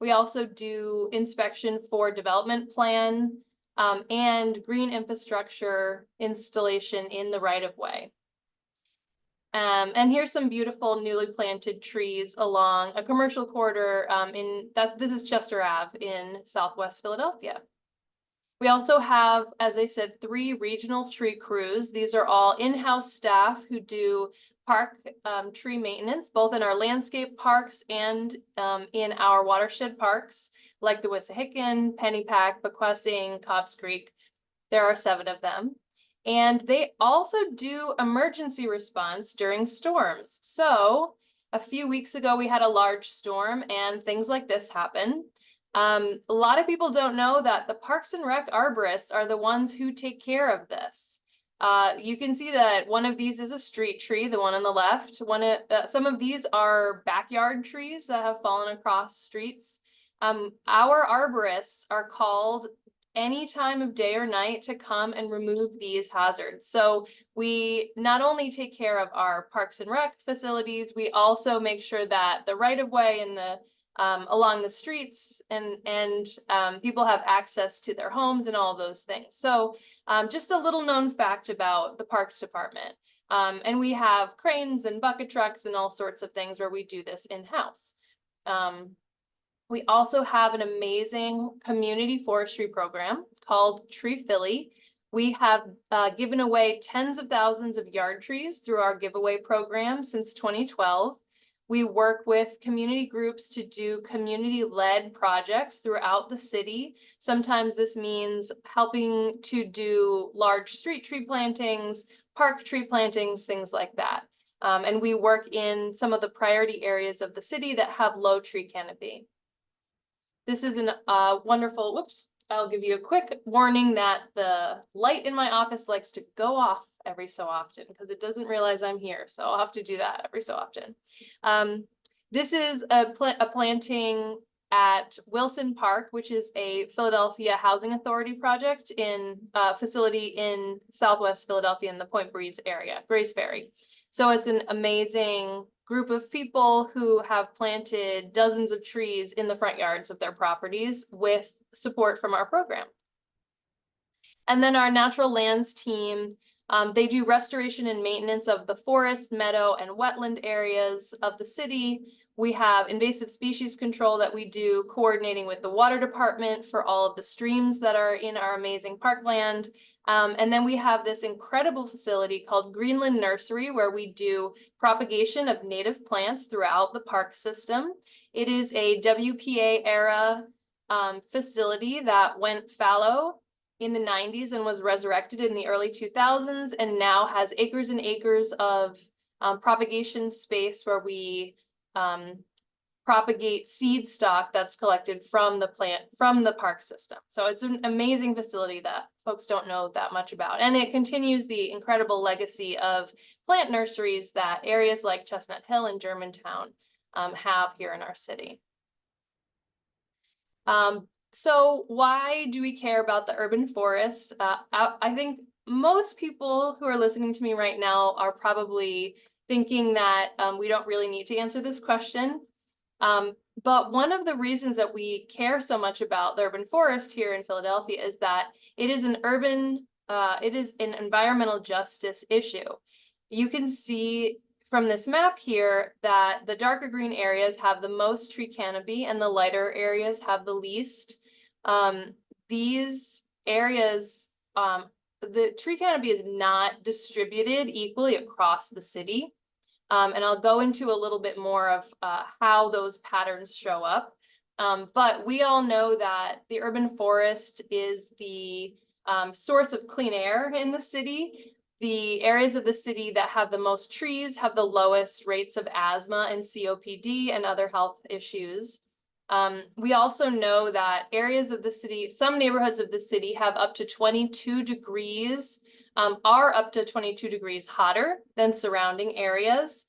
We also do inspection for development plan and green infrastructure installation in the right-of-way. And here's some beautiful newly planted trees along a commercial corridor this is Chester Ave in Southwest Philadelphia. We also have, as I said, 3 regional tree crews. These are all in-house staff who do park tree maintenance, both in our landscape parks and in our watershed parks, like the Wissahickon, Pennypack, Bequessing, Cobbs Creek. There are 7 of them. And they also do emergency response during storms. So a few weeks ago, we had a large storm and things like this happen. A lot of people don't know that the Parks and Rec arborists are the ones who take care of this. You can see that one of these is a street tree, the one on the left. Some of these are backyard trees that have fallen across streets. Our arborists are called any time of day or night to come and remove these hazards. So we not only take care of our Parks and Rec facilities, we also make sure that the right-of-way and the along the streets and people have access to their homes and all of those things. So just a little known fact about the Parks Department. And we have cranes and bucket trucks and all sorts of things where we do this in-house. We also have an amazing community forestry program called TreePhilly. We have given away tens of thousands of yard trees through our giveaway program since 2012. We work with community groups to do community-led projects throughout the city. Sometimes this means helping to do large street tree plantings, park tree plantings, things like that. And we work in some of the priority areas of the city that have low tree canopy. This is a wonderful, whoops, I'll give you a quick warning that the light in my office likes to go off every so often because it doesn't realize I'm here. So I'll have to do that every so often. This is a planting at Wilson Park, which is a Philadelphia Housing Authority project in a facility in Southwest Philadelphia in the Point Breeze area, Grace Ferry. So it's an amazing group of people who have planted dozens of trees in the front yards of their properties with support from our program. And then our natural lands team, they do restoration and maintenance of the forest, meadow, and wetland areas of the city. We have invasive species control that we do coordinating with the water department for all of the streams that are in our amazing parkland. And then we have this incredible facility called Greenland Nursery, where we do propagation of native plants throughout the park system. It is a WPA era facility that went fallow in the 90s and was resurrected in the early 2000s, and now has acres and acres of propagation space where we propagate seed stock that's collected from the park system. So it's an amazing facility that folks don't know that much about. And it continues the incredible legacy of plant nurseries that areas like Chestnut Hill and Germantown have here in our city. So why do we care about the urban forest? I think most people who are listening to me right now are probably thinking that we don't really need to answer this question. But one of the reasons that we care so much about the urban forest here in Philadelphia is that it is an environmental justice issue. You can see from this map here that the darker green areas have the most tree canopy and the lighter areas have the least. These areas, the tree canopy is not distributed equally across the city. And I'll go into a little bit more of how those patterns show up. But we all know that the urban forest is the source of clean air in the city. The areas of the city that have the most trees have the lowest rates of asthma and COPD and other health issues. We also know that areas of the city, some neighborhoods of the city have up to 22 degrees, are up to 22 degrees hotter than surrounding areas.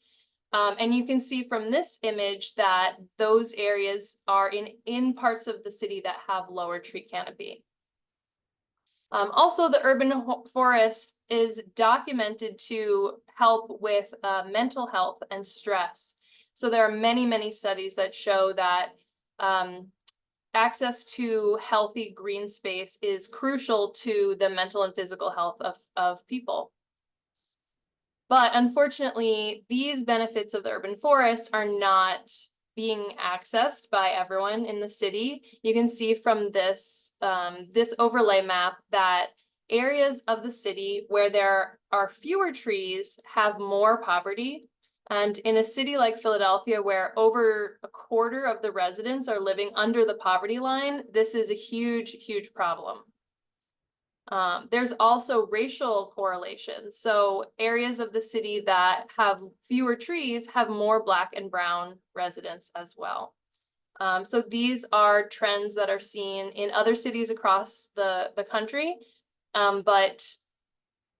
And you can see from this image that those areas are in parts of the city that have lower tree canopy. Also, the urban forest is documented to help with mental health and stress. So there are many, many studies that show that access to healthy green space is crucial to the mental and physical health of people. But unfortunately, these benefits of the urban forest are not being accessed by everyone in the city. You can see from this, this overlay map that areas of the city where there are fewer trees have more poverty. And in a city like Philadelphia, where over a quarter of the residents are living under the poverty line, this is a huge, huge problem. There's also racial correlations. So areas of the city that have fewer trees have more Black and brown residents as well. So these are trends that are seen in other cities across the country, but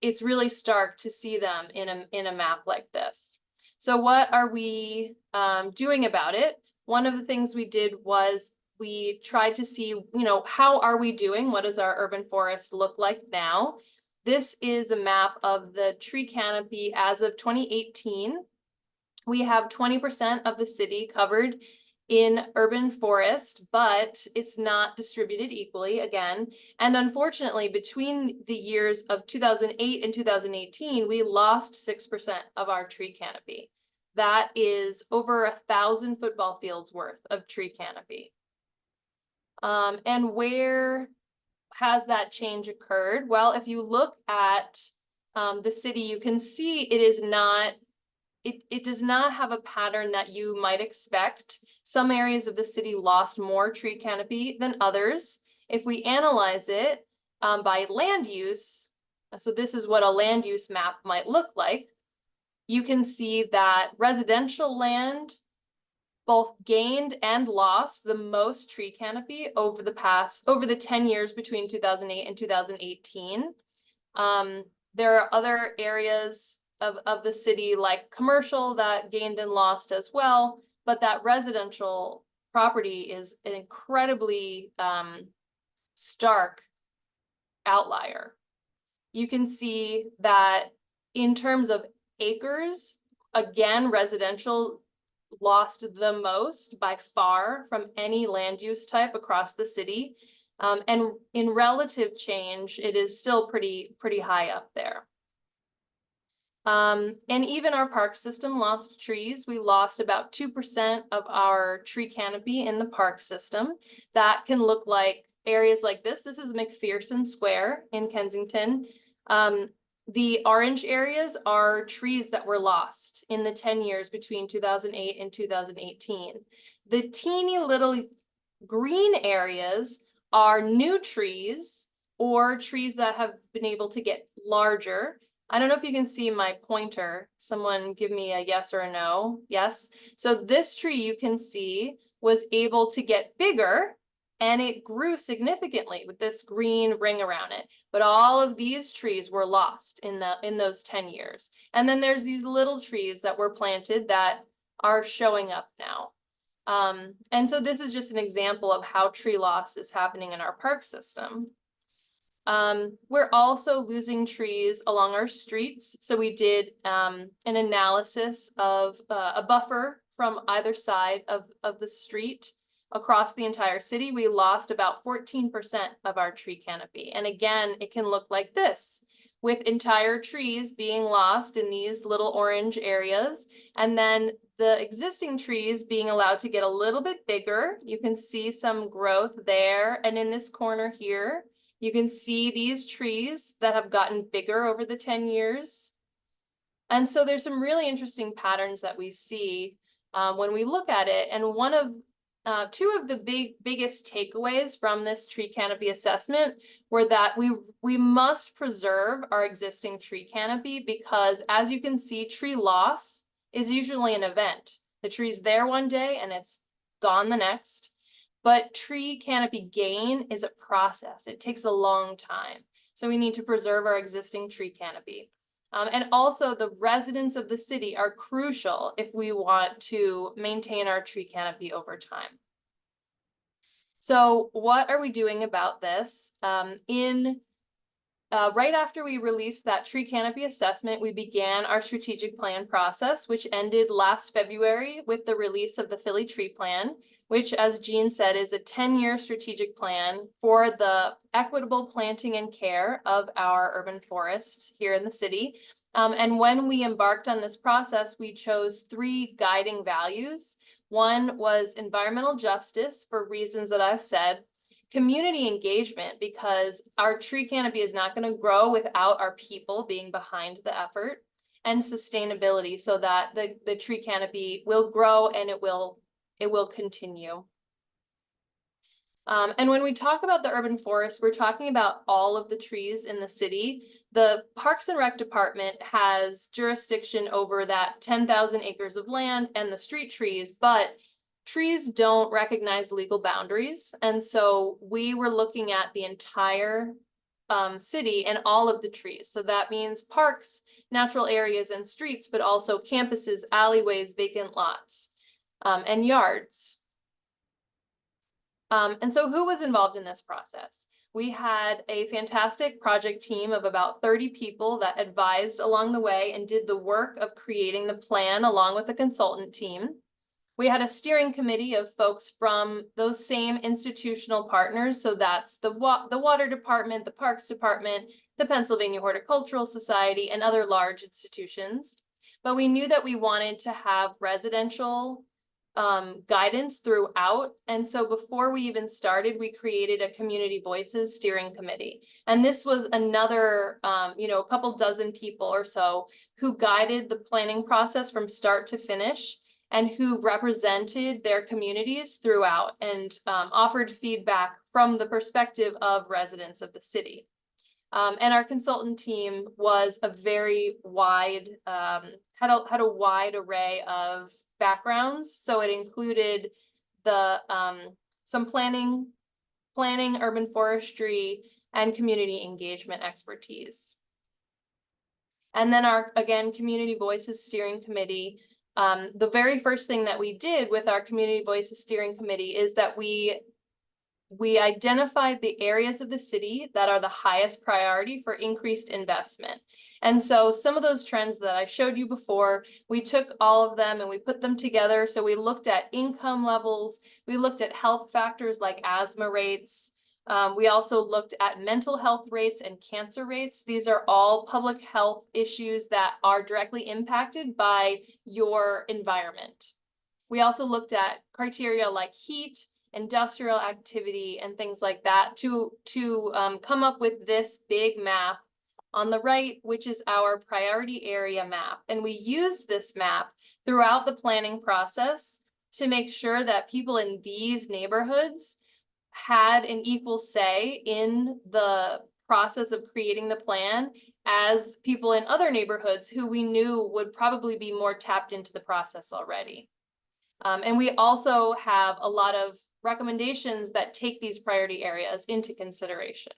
it's really stark to see them in a map like this. So what are we doing about it? One of the things we did was we tried to see, how are we doing? What does our urban forest look like now? This is a map of the tree canopy as of 2018. We have 20% of the city covered in urban forest, but it's not distributed equally again. And unfortunately, between the years of 2008 and 2018, we lost 6% of our tree canopy. That is over 1,000 football fields worth of tree canopy. And where has that change occurred? Well, if you look at the city, you can see it is not, it does not have a pattern that you might expect. Some areas of the city lost more tree canopy than others. If we analyze it by land use, so this is what a land use map might look like, you can see that residential land both gained and lost the most tree canopy over the 10 years between 2008 and 2018. There are other areas of the city like commercial that gained and lost as well, but that residential property is an incredibly stark outlier. You can see that in terms of acres, again, residential lost the most by far from any land use type across the city. And in relative change, it is still pretty high up there. And even our park system lost trees. We lost about 2% of our tree canopy in the park system. That can look like areas like this. This is McPherson Square in Kensington. The orange areas are trees that were lost in the 10 years between 2008 and 2018. The teeny little green areas are new trees or trees that have been able to get larger. I don't know if you can see my pointer. Someone give me a yes or a no. Yes. So this tree you can see was able to get bigger and it grew significantly with this green ring around it. But all of these trees were lost in those 10 years. And then there's these little trees that were planted that are showing up now. And so this is just an example of how tree loss is happening in our park system. We're also losing trees along our streets. So we did an analysis of a buffer from either side of the street. Across the entire city, we lost about 14% of our tree canopy. And again, it can look like this, with entire trees being lost in these little orange areas, and then the existing trees being allowed to get a little bit bigger. You can see some growth there, and in this corner here, you can see these trees that have gotten bigger over the 10 years. And so there's some really interesting patterns that we see when we look at it. And one of two of the biggest takeaways from this tree canopy assessment were that we must preserve our existing tree canopy because, as you can see, tree loss is usually an event. The tree's there one day and it's gone the next. But tree canopy gain is a process. It takes a long time. So we need to preserve our existing tree canopy. And also the residents of the city are crucial if we want to maintain our tree canopy over time. So what are we doing about this? In right after we released that tree canopy assessment, we began our strategic plan process, which ended last February with the release of the Philly Tree Plan, which, as Jean said, is a 10-year strategic plan for the equitable planting and care of our urban forest here in the city. And when we embarked on this process, we chose 3 guiding values. One was environmental justice, for reasons that I've said, community engagement, because our tree canopy is not going to grow without our people being behind the effort, and sustainability, so that the tree canopy will grow and it will continue. And when we talk about the urban forest, we're talking about all of the trees in the city. The Parks and Rec Department has jurisdiction over that 10,000 acres of land and the street trees, but trees don't recognize legal boundaries. And so we were looking at the entire city and all of the trees. So that means parks, natural areas, and streets, but also campuses, alleyways, vacant lots, and yards. And so who was involved in this process? We had a fantastic project team of about 30 people that advised along the way and did the work of creating the plan along with the consultant team. We had a steering committee of folks from those same institutional partners. So that's the Water Department, the Parks Department, the Pennsylvania Horticultural Society, and other large institutions. But we knew that we wanted to have residential guidance throughout. And so before we even started, we created a community voices steering committee. And this was another, a couple dozen people or so who guided the planning process from start to finish, and who represented their communities throughout and offered feedback from the perspective of residents of the city. And our consultant team was a very wide, had a wide array of backgrounds. So it included the some planning, urban forestry, and community engagement expertise. And then our, again, Community Voices Steering Committee. The very first thing that we did with our Community Voices Steering Committee is that we identified the areas of the city that are the highest priority for increased investment. And so some of those trends that I showed you before, we took all of them and we put them together. So we looked at income levels, we looked at health factors like asthma rates. We also looked at mental health rates and cancer rates. These are all public health issues that are directly impacted by your environment. We also looked at criteria like heat, industrial activity, and things like that to come up with this big map on the right, which is our priority area map. And we used this map throughout the planning process to make sure that people in these neighborhoods had an equal say in the process of creating the plan as people in other neighborhoods who we knew would probably be more tapped into the process already. And we also have a lot of recommendations that take these priority areas into consideration.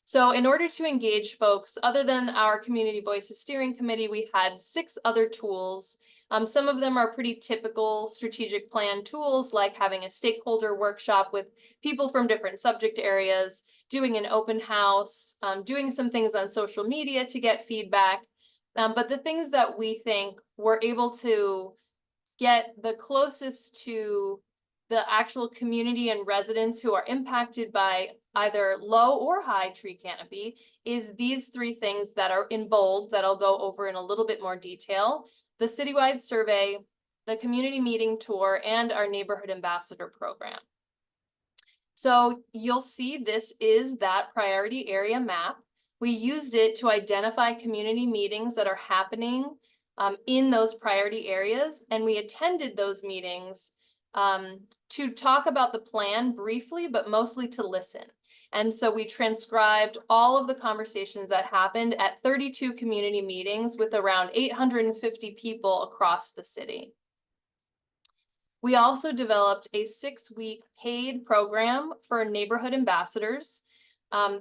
So in order to engage folks, other than our Community Voices Steering Committee, we had 6 other tools. Some of them are pretty typical strategic plan tools, like having a stakeholder workshop with people from different subject areas, doing an open house, doing some things on social media to get feedback. But the things that we think were able to get the closest to the actual community and residents who are impacted by either low or high tree canopy is these 3 things that are in bold that I'll go over in a little bit more detail: the citywide survey, the community meeting tour, and our neighborhood ambassador program. So you'll see this is that priority area map. We used it to identify community meetings that are happening in those priority areas, and we attended those meetings to talk about the plan briefly, but mostly to listen. And so we transcribed all of the conversations that happened at 32 community meetings with around 850 people across the city. We also developed a 6-week paid program for neighborhood ambassadors.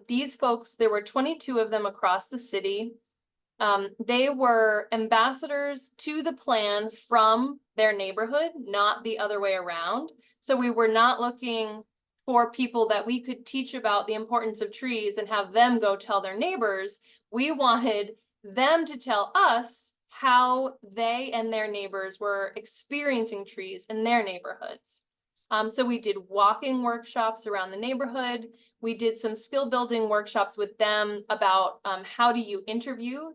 These folks, there were 22 of them across the city. They were ambassadors to the plan from their neighborhood, not the other way around. So we were not looking for people that we could teach about the importance of trees and have them go tell their neighbors. We wanted them to tell us how they and their neighbors were experiencing trees in their neighborhoods. So we did walking workshops around the neighborhood. We did some skill building workshops with them about how do you interview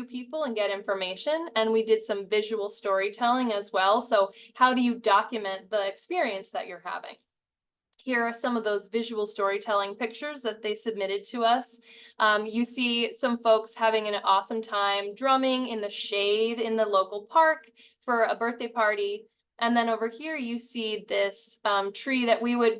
people and get information. And we did some visual storytelling as well. So how do you document the experience that you're having? Here are some of those visual storytelling pictures that they submitted to us. You see some folks having an awesome time drumming in the shade in the local park for a birthday party. And then over here, you see this tree that we would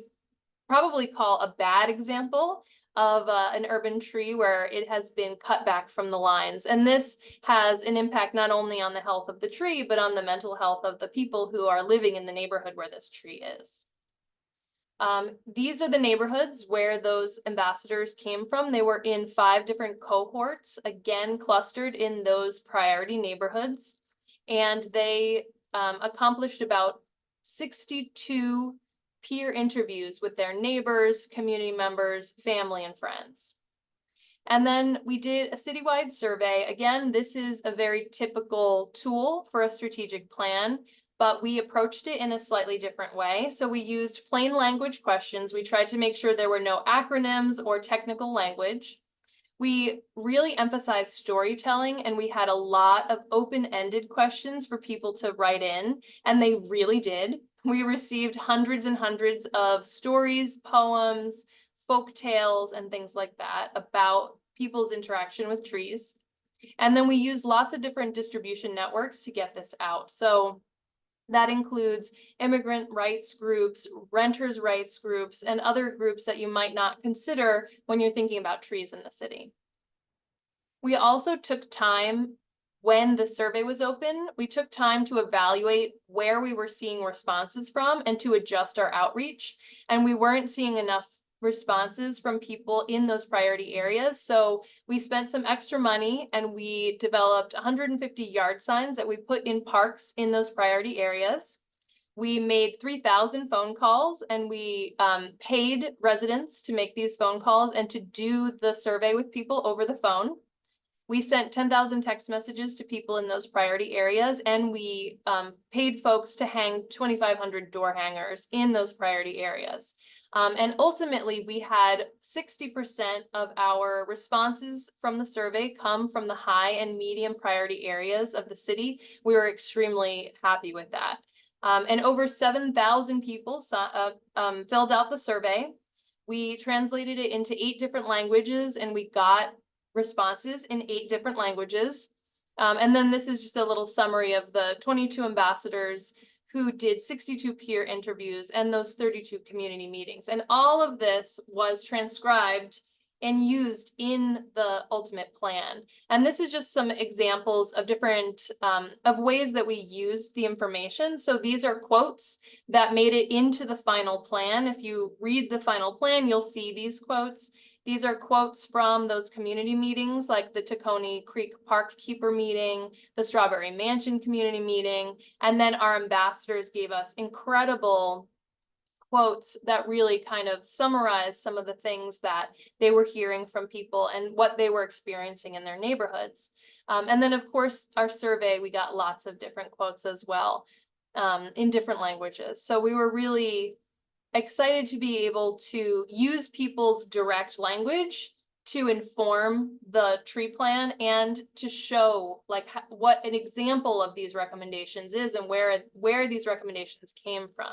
probably call a bad example of an urban tree where it has been cut back from the lines. And this has an impact not only on the health of the tree, but on the mental health of the people who are living in the neighborhood where this tree is. These are the neighborhoods where those ambassadors came from. They were in 5 different cohorts, again, clustered in those priority neighborhoods. And they accomplished about 62 peer interviews with their neighbors, community members, family, and friends. And then we did a citywide survey. Again, this is a very typical tool for a strategic plan, but we approached it in a slightly different way. So we used plain language questions. We tried to make sure there were no acronyms or technical language. We really emphasized storytelling, and we had a lot of open-ended questions for people to write in, and they really did. We received hundreds and hundreds of stories, poems, folk tales, and things like that about people's interaction with trees. And then we used lots of different distribution networks to get this out. So that includes immigrant rights groups, renters' rights groups, and other groups that you might not consider when you're thinking about trees in the city. We also took time when the survey was open. We took time to evaluate where we were seeing responses from and to adjust our outreach. And we weren't seeing enough responses from people in those priority areas. So we spent some extra money and we developed 150 yard signs that we put in parks in those priority areas. We made 3,000 phone calls and we paid residents to make these phone calls and to do the survey with people over the phone. We sent 10,000 text messages to people in those priority areas, and we paid folks to hang 2,500 door hangers in those priority areas. And ultimately, we had 60% of our responses from the survey come from the high and medium priority areas of the city. We were extremely happy with that. And over 7,000 people filled out the survey. We translated it into 8 different languages, and we got responses in 8 different languages. And then this is just a little summary of the 22 ambassadors who did 62 peer interviews and those 32 community meetings. And all of this was transcribed and used in the ultimate plan. And this is just some examples of different of ways that we used the information. So these are quotes that made it into the final plan. If you read the final plan, you'll see these quotes. These are quotes from those community meetings, like the Tacony Creek Park Keeper meeting, the Strawberry Mansion community meeting, and then our ambassadors gave us incredible quotes that really kind of summarize some of the things that they were hearing from people and what they were experiencing in their neighborhoods. And then, of course, our survey, we got lots of different quotes as well in different languages. So we were really excited to be able to use people's direct language to inform the tree plan and to show like what an example of these recommendations is and where these recommendations came from.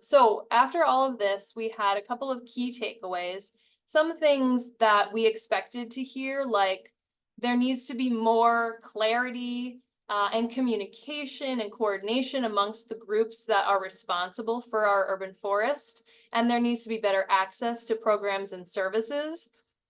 So after all of this, we had a couple of key takeaways. Some things that we expected to hear, like there needs to be more clarity and communication and coordination amongst the groups that are responsible for our urban forest. And there needs to be better access to programs and services.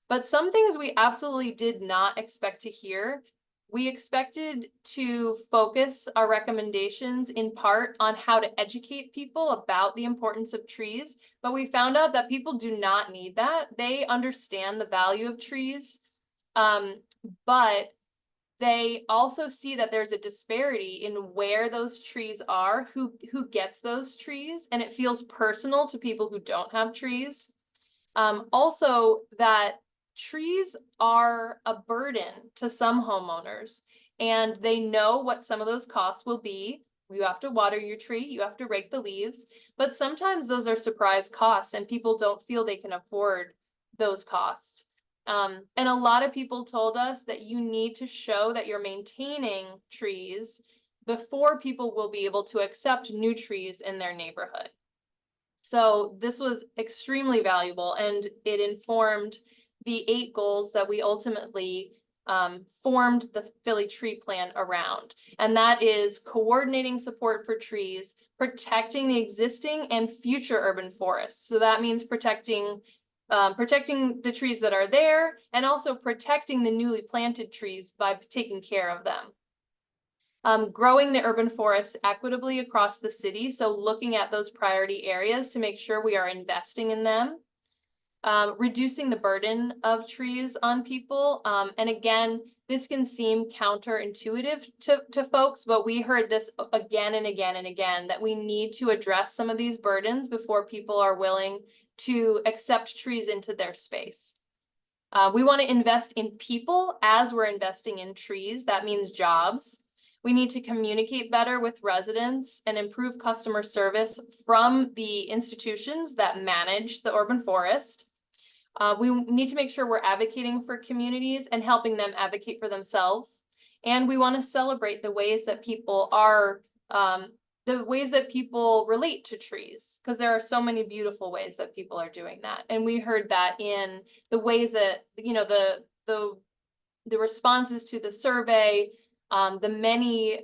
But some things we absolutely did not expect to hear. We expected to focus our recommendations in part on how to educate people about the importance of trees, but we found out that people do not need that. They understand the value of trees, but They also see that there's a disparity in where those trees are, who gets those trees, and it feels personal to people who don't have trees. Also, that trees are a burden to some homeowners, and they know what some of those costs will be. You have to water your tree, you have to rake the leaves, but sometimes those are surprise costs and people don't feel they can afford those costs. And a lot of people told us that you need to show that you're maintaining trees before people will be able to accept new trees in their neighborhood. So this was extremely valuable, and it informed the 8 goals that we ultimately formed the Philly Tree Plan around. And that is coordinating support for trees, protecting the existing and future urban forests. So that means protecting the trees that are there, and also protecting the newly planted trees by taking care of them. Growing the urban forest equitably across the city, so looking at those priority areas to make sure we are investing in them. Reducing the burden of trees on people. And again, this can seem counterintuitive to folks, but we heard this again and again and again, that we need to address some of these burdens before people are willing to accept trees into their space. We want to invest in people as we're investing in trees. That means jobs. We need to communicate better with residents and improve customer service from the institutions that manage the urban forest. We need to make sure we're advocating for communities and helping them advocate for themselves. And we want to celebrate the ways that people are, the ways that people relate to trees, because there are so many beautiful ways that people are doing that. And we heard that in the ways that, you know, the responses to the survey, the many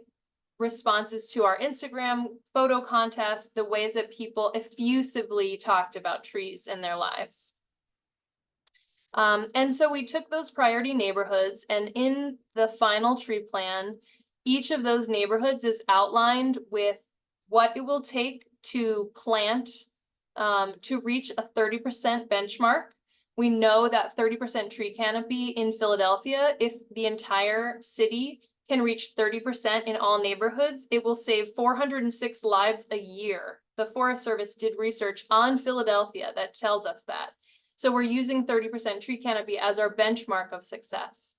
responses to our Instagram photo contest, the ways that people effusively talked about trees in their lives. And so we took those priority neighborhoods, and in the final tree plan, each of those neighborhoods is outlined with what it will take to plant to reach a 30% benchmark. We know that 30% tree canopy in Philadelphia, if the entire city can reach 30% in all neighborhoods, it will save 406 lives a year. The Forest Service did research on Philadelphia that tells us that. So we're using 30% tree canopy as our benchmark of success.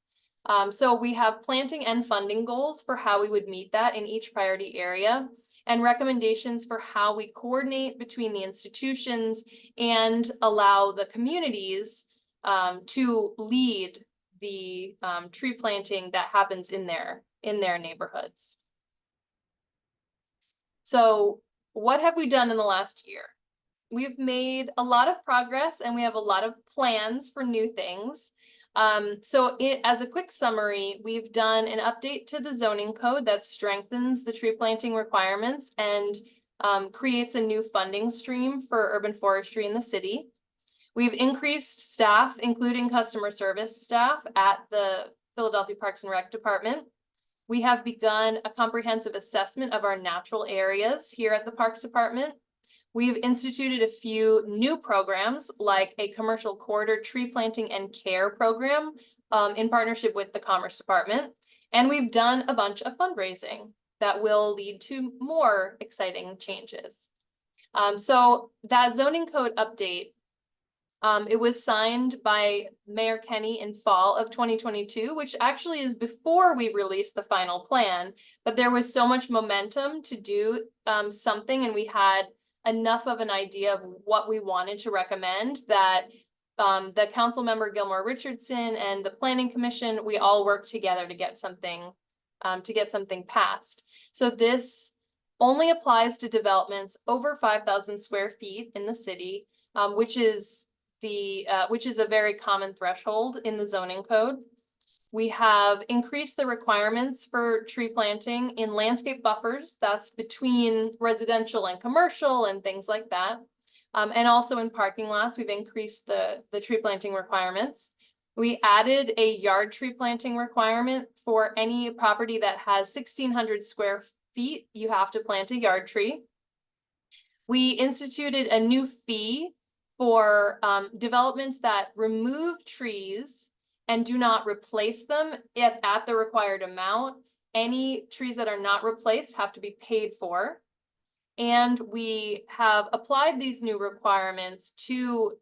So we have planting and funding goals for how we would meet that in each priority area, and recommendations for how we coordinate between the institutions and allow the communities to lead the tree planting that happens in their neighborhoods. So what have we done in the last year? We've made a lot of progress, and we have a lot of plans for new things. As a quick summary, we've done an update to the zoning code that strengthens the tree planting requirements and creates a new funding stream for urban forestry in the city. We've increased staff, including customer service staff at the Philadelphia Parks and Rec Department. We have begun a comprehensive assessment of our natural areas here at the Parks Department. We've instituted a few new programs, like a commercial corridor tree planting and care program in partnership with the Commerce Department. And we've done a bunch of fundraising that will lead to more exciting changes. So that zoning code update, it was signed by Mayor Kenny in fall of 2022, which actually is before we released the final plan, but there was so much momentum to do something, and we had enough of an idea of what we wanted to recommend that the council member Gilmore Richardson and the Planning Commission, we all worked together to get something passed. So this only applies to developments over 5,000 square feet in the city, which is a very common threshold in the zoning code. We have increased the requirements for tree planting in landscape buffers, that's between residential and commercial and things like that. And also in parking lots, we've increased the tree planting requirements. We added a yard tree planting requirement for any property that has 1,600 square feet, you have to plant a yard tree. We instituted a new fee for developments that remove trees and do not replace them at the required amount. Any trees that are not replaced have to be paid for. And we have applied these new requirements to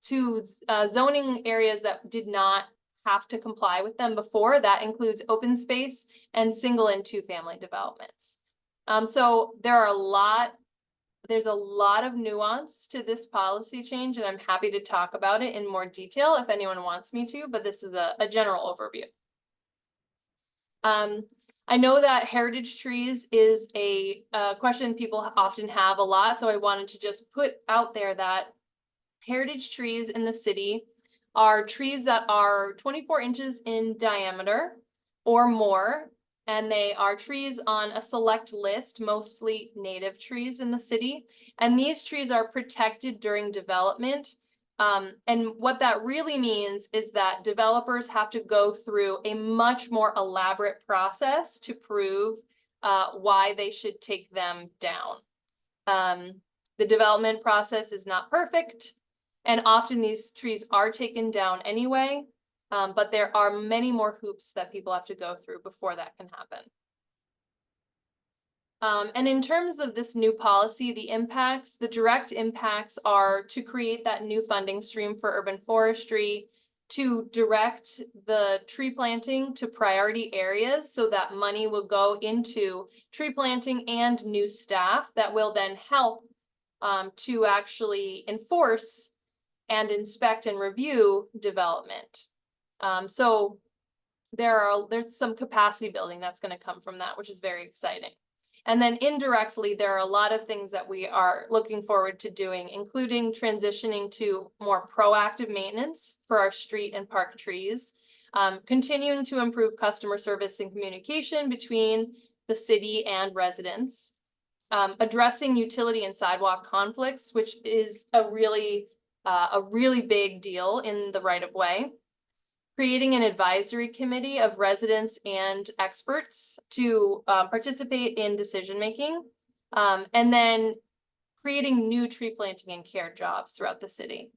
zoning areas that did not have to comply with them before. That includes open space and single and two family developments. So there's a lot of nuance to this policy change, and I'm happy to talk about it in more detail if anyone wants me to, but this is a general overview. I know that heritage trees is a question people often have a lot, so I wanted to just put out there that heritage trees in the city are trees that are 24 inches in diameter or more, and they are trees on a select list, mostly native trees in the city. And these trees are protected during development. And what that really means is that developers have to go through a much more elaborate process to prove why they should take them down. The development process is not perfect, and often these trees are taken down anyway, but there are many more hoops that people have to go through before that can happen. And in terms of this new policy, the direct impacts are to create that new funding stream for urban forestry, to direct the tree planting to priority areas so that money will go into tree planting and new staff that will then help to actually enforce and inspect and review development. So there's some capacity building that's going to come from that, which is very exciting. And then indirectly, there are a lot of things that we are looking forward to doing, including transitioning to more proactive maintenance for our street and park trees, continuing to improve customer service and communication between the city and residents, addressing utility and sidewalk conflicts, which is a really big deal in the right-of-way. Creating an advisory committee of residents and experts to participate in decision-making, and then creating new tree planting and care jobs throughout the city.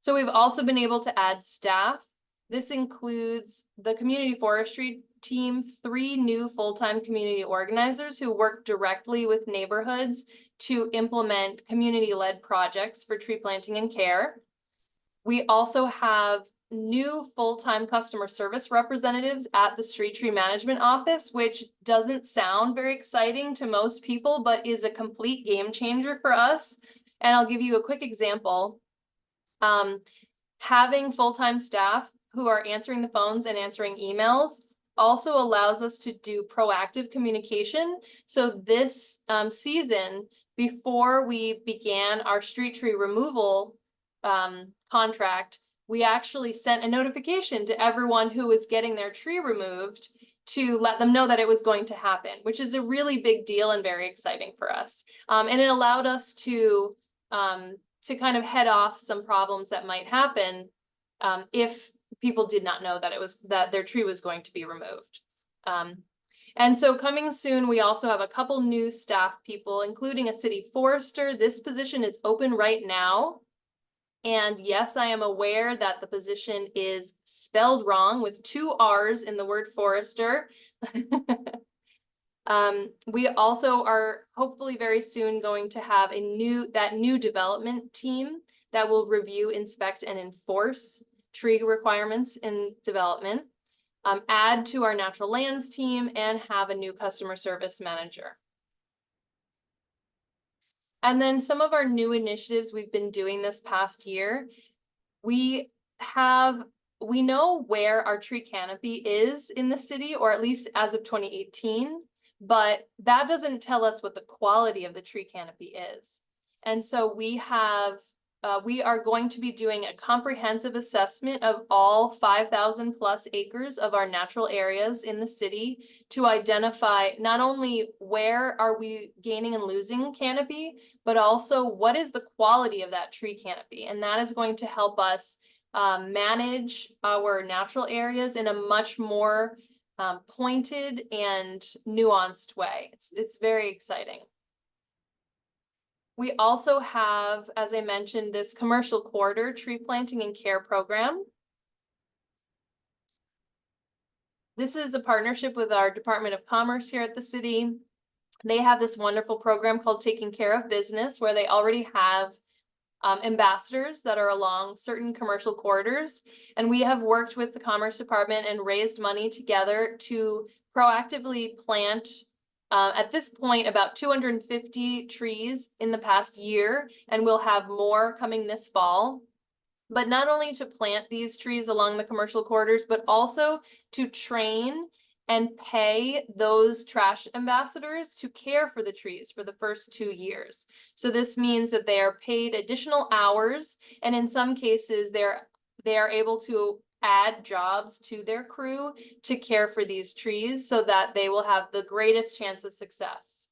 So we've also been able to add staff. This includes the community forestry team, 3 new full-time community organizers who work directly with neighborhoods to implement community-led projects for tree planting and care. We also have new full-time customer service representatives at the Street Tree Management Office, which doesn't sound very exciting to most people, but is a complete game changer for us. And I'll give you a quick example. Having full-time staff who are answering the phones and answering emails also allows us to do proactive communication. So this season, before we began our street tree removal contract, we actually sent a notification to everyone who was getting their tree removed to let them know that it was going to happen, which is a really big deal and very exciting for us. And it allowed us to kind of head off some problems that might happen if people did not know that their tree was going to be removed. And so coming soon, we also have a couple new staff people, including a city forester. This position is open right now. And yes, I am aware that the position is spelled wrong with 2 R's in the word forester. We also are hopefully very soon going to have that new development team that will review, inspect, and enforce tree requirements in development, add to our natural lands team, and have a new customer service manager. And then some of our new initiatives we've been doing this past year, we know where our tree canopy is in the city, or at least as of 2018, but that doesn't tell us what the quality of the tree canopy is. And so we are going to be doing a comprehensive assessment of all 5,000 plus acres of our natural areas in the city to identify not only where are we gaining and losing canopy, but also what is the quality of that tree canopy. And that is going to help us manage our natural areas in a much more pointed and nuanced way. It's very exciting. We also have, as I mentioned, this commercial corridor tree planting and care program. This is a partnership with our Department of Commerce here at the city. They have this wonderful program called Taking Care of Business, where they already have ambassadors that are along certain commercial corridors. And we have worked with the Commerce Department and raised money together to proactively plant, at this point, about 250 trees in the past year, and we'll have more coming this fall. But not only to plant these trees along the commercial corridors, but also to train and pay those trash ambassadors to care for the trees for the first 2 years. So this means that they are paid additional hours, and in some cases, they are able to add jobs to their crew to care for these trees so that they will have the greatest chance of success.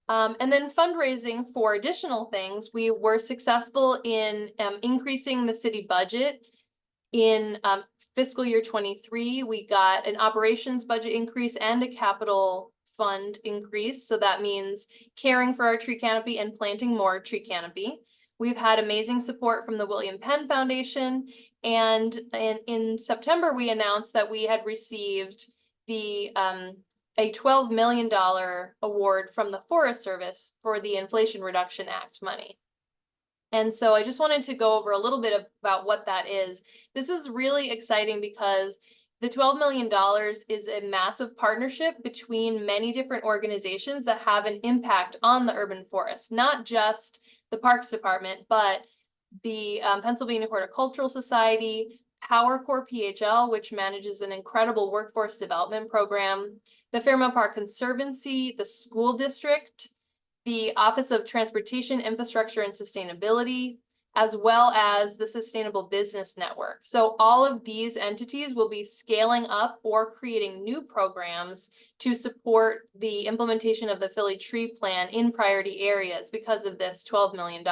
And then fundraising for additional things, we were successful in increasing the city budget in fiscal year 23. We got an operations budget increase and a capital fund increase. So that means caring for our tree canopy and planting more tree canopy. We've had amazing support from the William Penn Foundation. And in September, we announced that we had received the a $12 million award from the Forest Service for the Inflation Reduction Act money. And so I just wanted to go over a little bit about what that is. This is really exciting because the $12 million is a massive partnership between many different organizations that have an impact on the urban forest, not just the Parks Department, but the Pennsylvania Horticultural Society, PowerCorps PHL, which manages an incredible workforce development program, the Fairmount Park Conservancy, the school district, the Office of Transportation, Infrastructure, and Sustainability, as well as the Sustainable Business Network. So all of these entities will be scaling up or creating new programs to support the implementation of the Philly Tree Plan in priority areas because of this $12 million.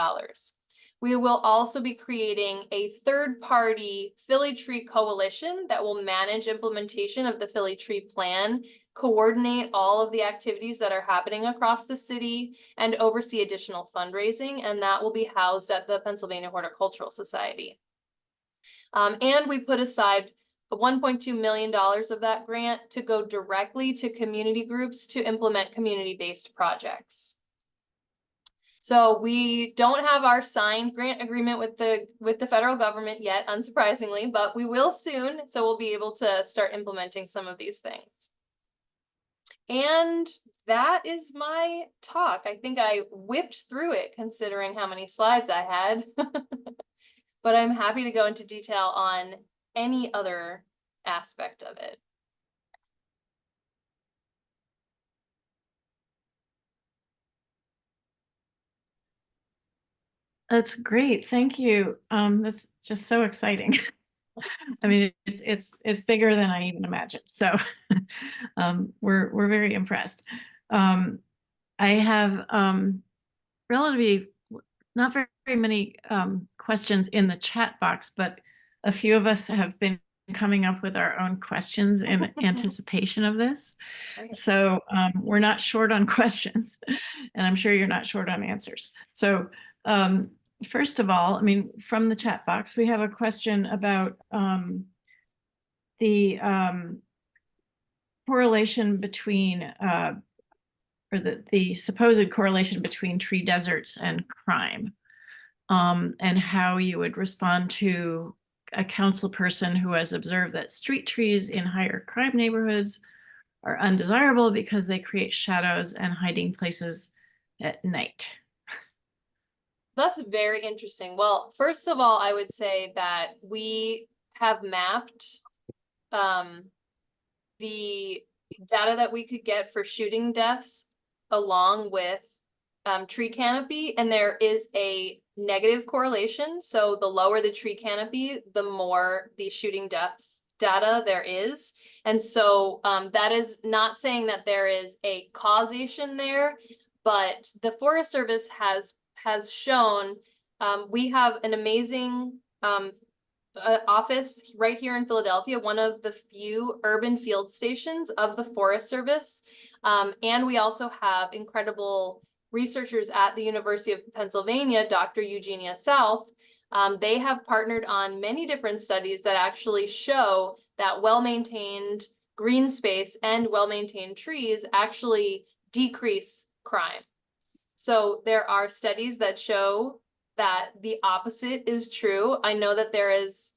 We will also be creating a third-party Philly Tree Coalition that will manage implementation of the Philly Tree Plan, coordinate all of the activities that are happening across the city, and oversee additional fundraising, and that will be housed at the Pennsylvania Horticultural Society. And we put aside $1.2 million of that grant to go directly to community groups to implement community-based projects. So we don't have our signed grant agreement with the federal government yet, unsurprisingly, but we will soon. So we'll be able to start implementing some of these things. And that is my talk. I think I whipped through it considering how many slides I had, but I'm happy to go into detail on any other aspect of it. That's great. Thank you. That's just so exciting. I mean, it's bigger than I even imagined. So we're very impressed. I have relatively not very many questions in the chat box, but a few of us have been coming up with our own questions in anticipation of this. Okay. So we're not short on questions, and I'm sure you're not short on answers. So first of all, I mean, from the chat box, we have a question about the correlation between, or the supposed correlation between tree deserts and crime, and how you would respond to a council person who has observed that street trees in higher crime neighborhoods are undesirable because they create shadows and hiding places at night. That's very interesting. Well, first of all, I would say that we have mapped the data that we could get for shooting deaths along with tree canopy, and there is a negative correlation. So the lower the tree canopy, the more the shooting deaths data there is. And so that is not saying that there is a causation there, but the Forest Service has shown we have an amazing office right here in Philadelphia, one of the few urban field stations of the Forest Service. And we also have incredible researchers at the University of Pennsylvania, Dr. Eugenia South, they have partnered on many different studies that actually show that well-maintained green space and well-maintained trees actually decrease crime. So there are studies that show that the opposite is true. I know that there is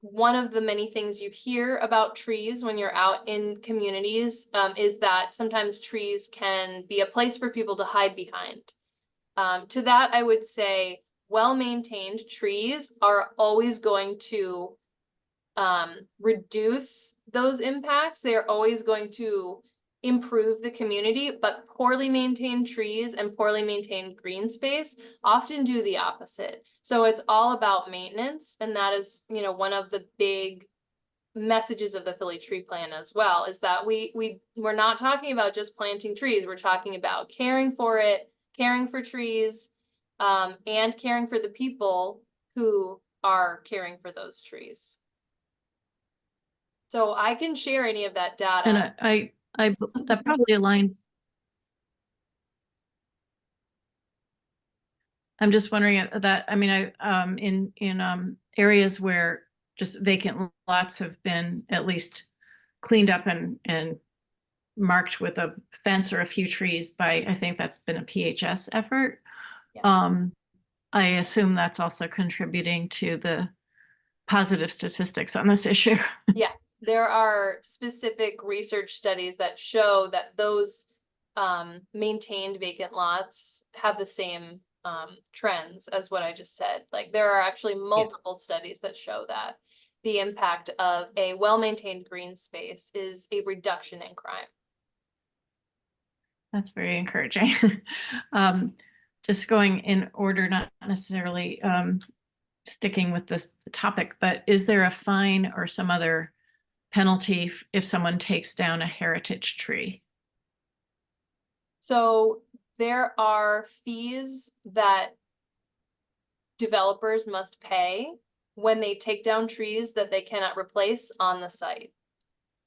one of the many things you hear about trees when you're out in communities is that sometimes trees can be a place for people to hide behind. To that, I would say well-maintained trees are always going to reduce those impacts. They are always going to improve the community, but poorly maintained trees and poorly maintained green space often do the opposite. So it's all about maintenance, and that is, you know, one of the big messages of the Philly Tree Plan as well, is that we're not talking about just planting trees. We're talking about caring for it, caring for trees, and caring for the people who are caring for those trees. So I can share any of that data. And I that probably aligns. I'm just wondering that, I mean, in areas where just vacant lots have been at least cleaned up and marked with a fence or a few trees by, I think that's been a PHS effort. Yeah. I assume that's also contributing to the positive statistics on this issue. Yeah, there are specific research studies that show that those maintained vacant lots have the same trends as what I just said. Like, there are actually multiple studies that show that the impact of a well-maintained green space is a reduction in crime. That's very encouraging. Just going in order, not necessarily sticking with the topic, but is there a fine or some other penalty if someone takes down a heritage tree? So there are fees that developers must pay when they take down trees that they cannot replace on the site,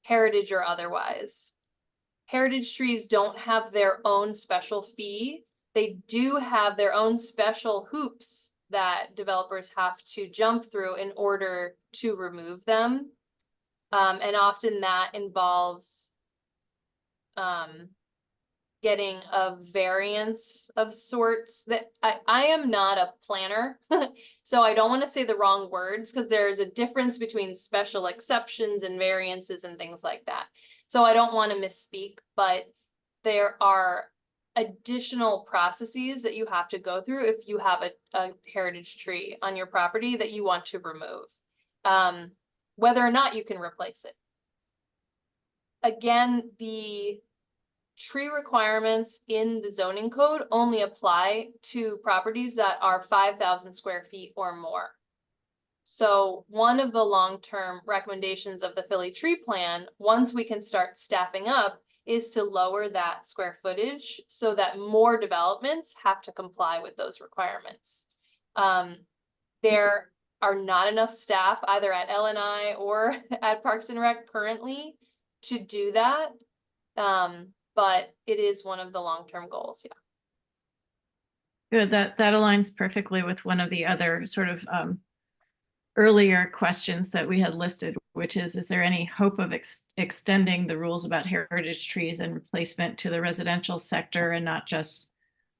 heritage or otherwise. Heritage trees don't have their own special fee. They do have their own special hoops that developers have to jump through in order to remove them. And often that involves getting a variance of sorts. That I am not a planner, so I don't want to say the wrong words, because there's a difference between special exceptions and variances and things like that. So I don't want to misspeak, but there are additional processes that you have to go through if you have a heritage tree on your property that you want to remove, whether or not you can replace it. Again, the tree requirements in the zoning code only apply to properties that are 5,000 square feet or more. So one of the long-term recommendations of the Philly Tree Plan, once we can start staffing up, is to lower that square footage so that more developments have to comply with those requirements. There are not enough staff either at LNI or at Parks and Rec currently to do that. But it is one of the long-term goals, yeah. Good, that aligns perfectly with one of the other sort of earlier questions that we had listed, which is there any hope of extending the rules about heritage trees and replacement to the residential sector and not just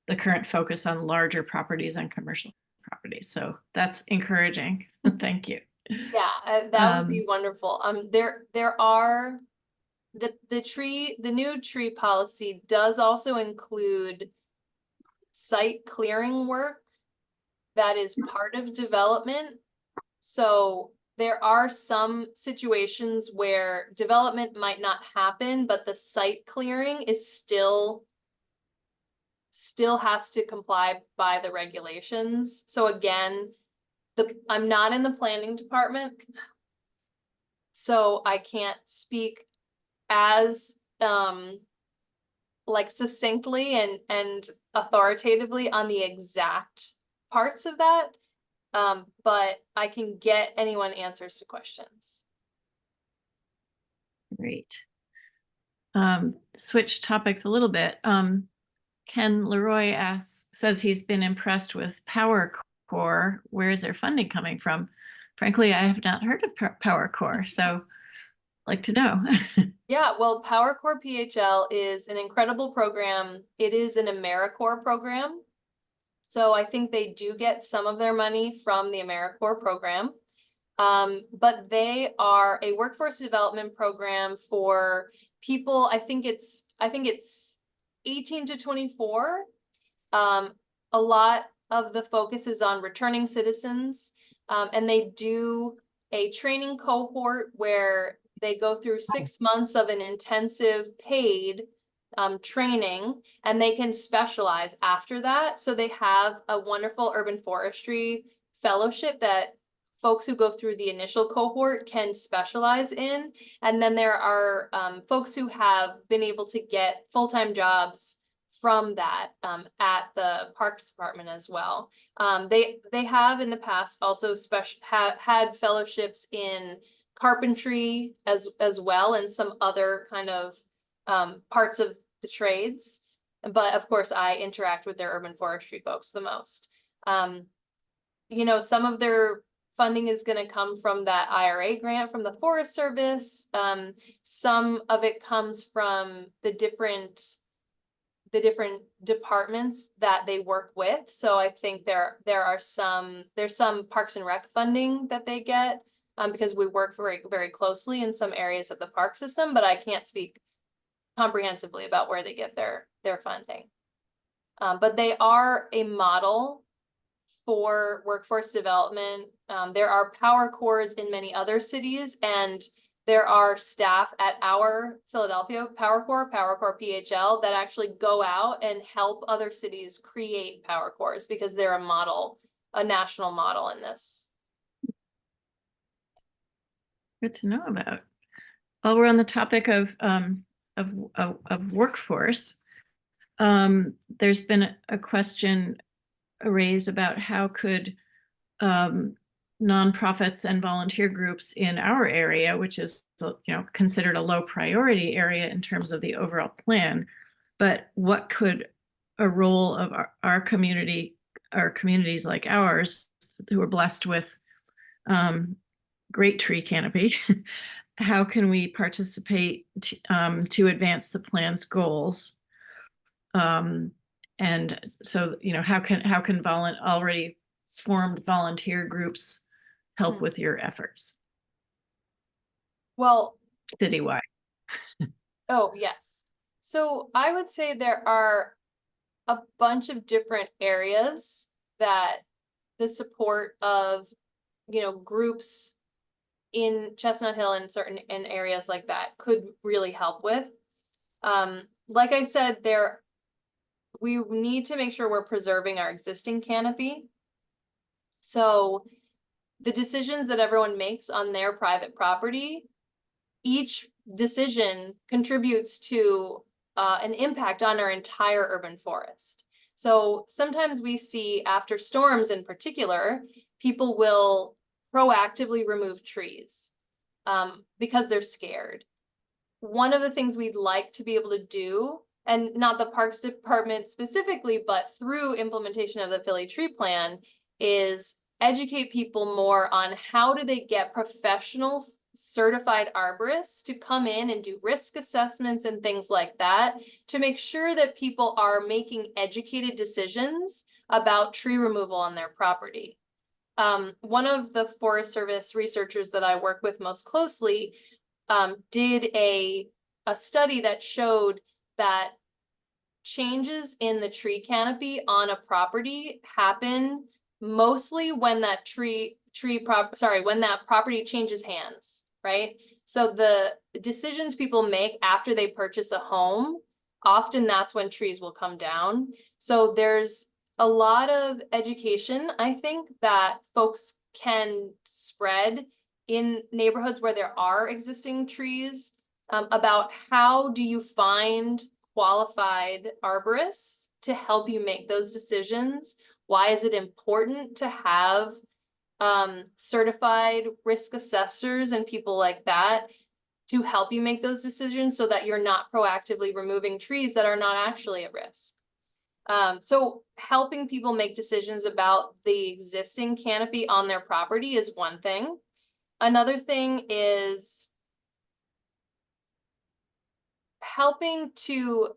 the current focus on larger properties and commercial properties? So that's encouraging. Thank you. Yeah, that would be wonderful. There are the new tree policy does also include site clearing work that is part of development. So there are some situations where development might not happen, but the site clearing is still has to comply by the regulations. So again, I'm not in the planning department, so I can't speak as like succinctly and authoritatively on the exact parts of that, but I can get anyone answers to questions. Great. Switch topics a little bit. Ken Leroy says he's been impressed with Power Core. Where is their funding coming from? Frankly, I have not heard of Power Core, so I'd like to know. Yeah, well, PowerCore PHL is an incredible program. It is an AmeriCorps program. So I think they do get some of their money from the AmeriCorps program. But they are a workforce development program for people, I think it's 18 to 24. A lot of the focus is on returning citizens, and they do a training cohort where they go through 6 months of an intensive paid training, and they can specialize after that. So they have a wonderful urban forestry fellowship that folks who go through the initial cohort can specialize in. And then there are folks who have been able to get full-time jobs from that at the Parks Department as well. They have in the past also had fellowships in carpentry as well, and some other kind of parts of the trades. But of course, I interact with their urban forestry folks the most. You know, some of their funding is going to come from that IRA grant from the Forest Service. Some of it comes from the different departments that they work with. So I think there's some Parks and Rec funding that they get because we work very, very closely in some areas of the park system, but I can't speak comprehensively about where they get their funding. But they are a model for workforce development. There are power cores in many other cities, and there are staff at our Philadelphia Power Core PHL, that actually go out and help other cities create power cores because they're a national model in this. Good to know about. While we're on the topic of workforce, there's been a question raised about how could nonprofits and volunteer groups in our area, which is considered a low priority area in terms of the overall plan, but what could a role of our community, our communities like ours, who are blessed with great tree canopy, how can we participate to advance the plan's goals? And so, how can already formed volunteer groups help with your efforts? Well, citywide. Oh, yes. So I would say there are a bunch of different areas that the support of, groups in Chestnut Hill and in areas like that could really help with. Like I said, we need to make sure we're preserving our existing canopy. So the decisions that everyone makes on their private property, each decision contributes to an impact on our entire urban forest. So sometimes we see, after storms in particular, people will proactively remove trees because they're scared. One of the things we'd like to be able to do, and not the Parks Department specifically, but through implementation of the Philly Tree Plan, is educate people more on how do they get professionals, certified arborists to come in and do risk assessments and things like that to make sure that people are making educated decisions about tree removal on their property. One of the Forest Service researchers that I work with most closely did a study that showed that changes in the tree canopy on a property happen mostly when that when that property changes hands, right? So the decisions people make after they purchase a home, often that's when trees will come down. So there's a lot of education, I think, that folks can spread in neighborhoods where there are existing trees about how do you find qualified arborists to help you make those decisions. Why is it important to have certified risk assessors and people like that to help you make those decisions so that you're not proactively removing trees that are not actually at risk? So helping people make decisions about the existing canopy on their property is one thing. Another thing is helping to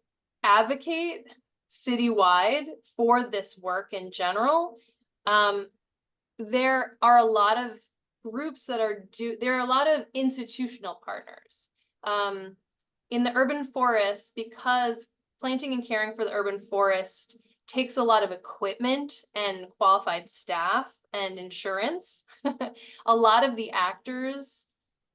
advocate citywide for this work in general. There are a lot of groups that there are a lot of institutional partners. In the urban forest, because planting and caring for the urban forest takes a lot of equipment and qualified staff and insurance. A lot of the actors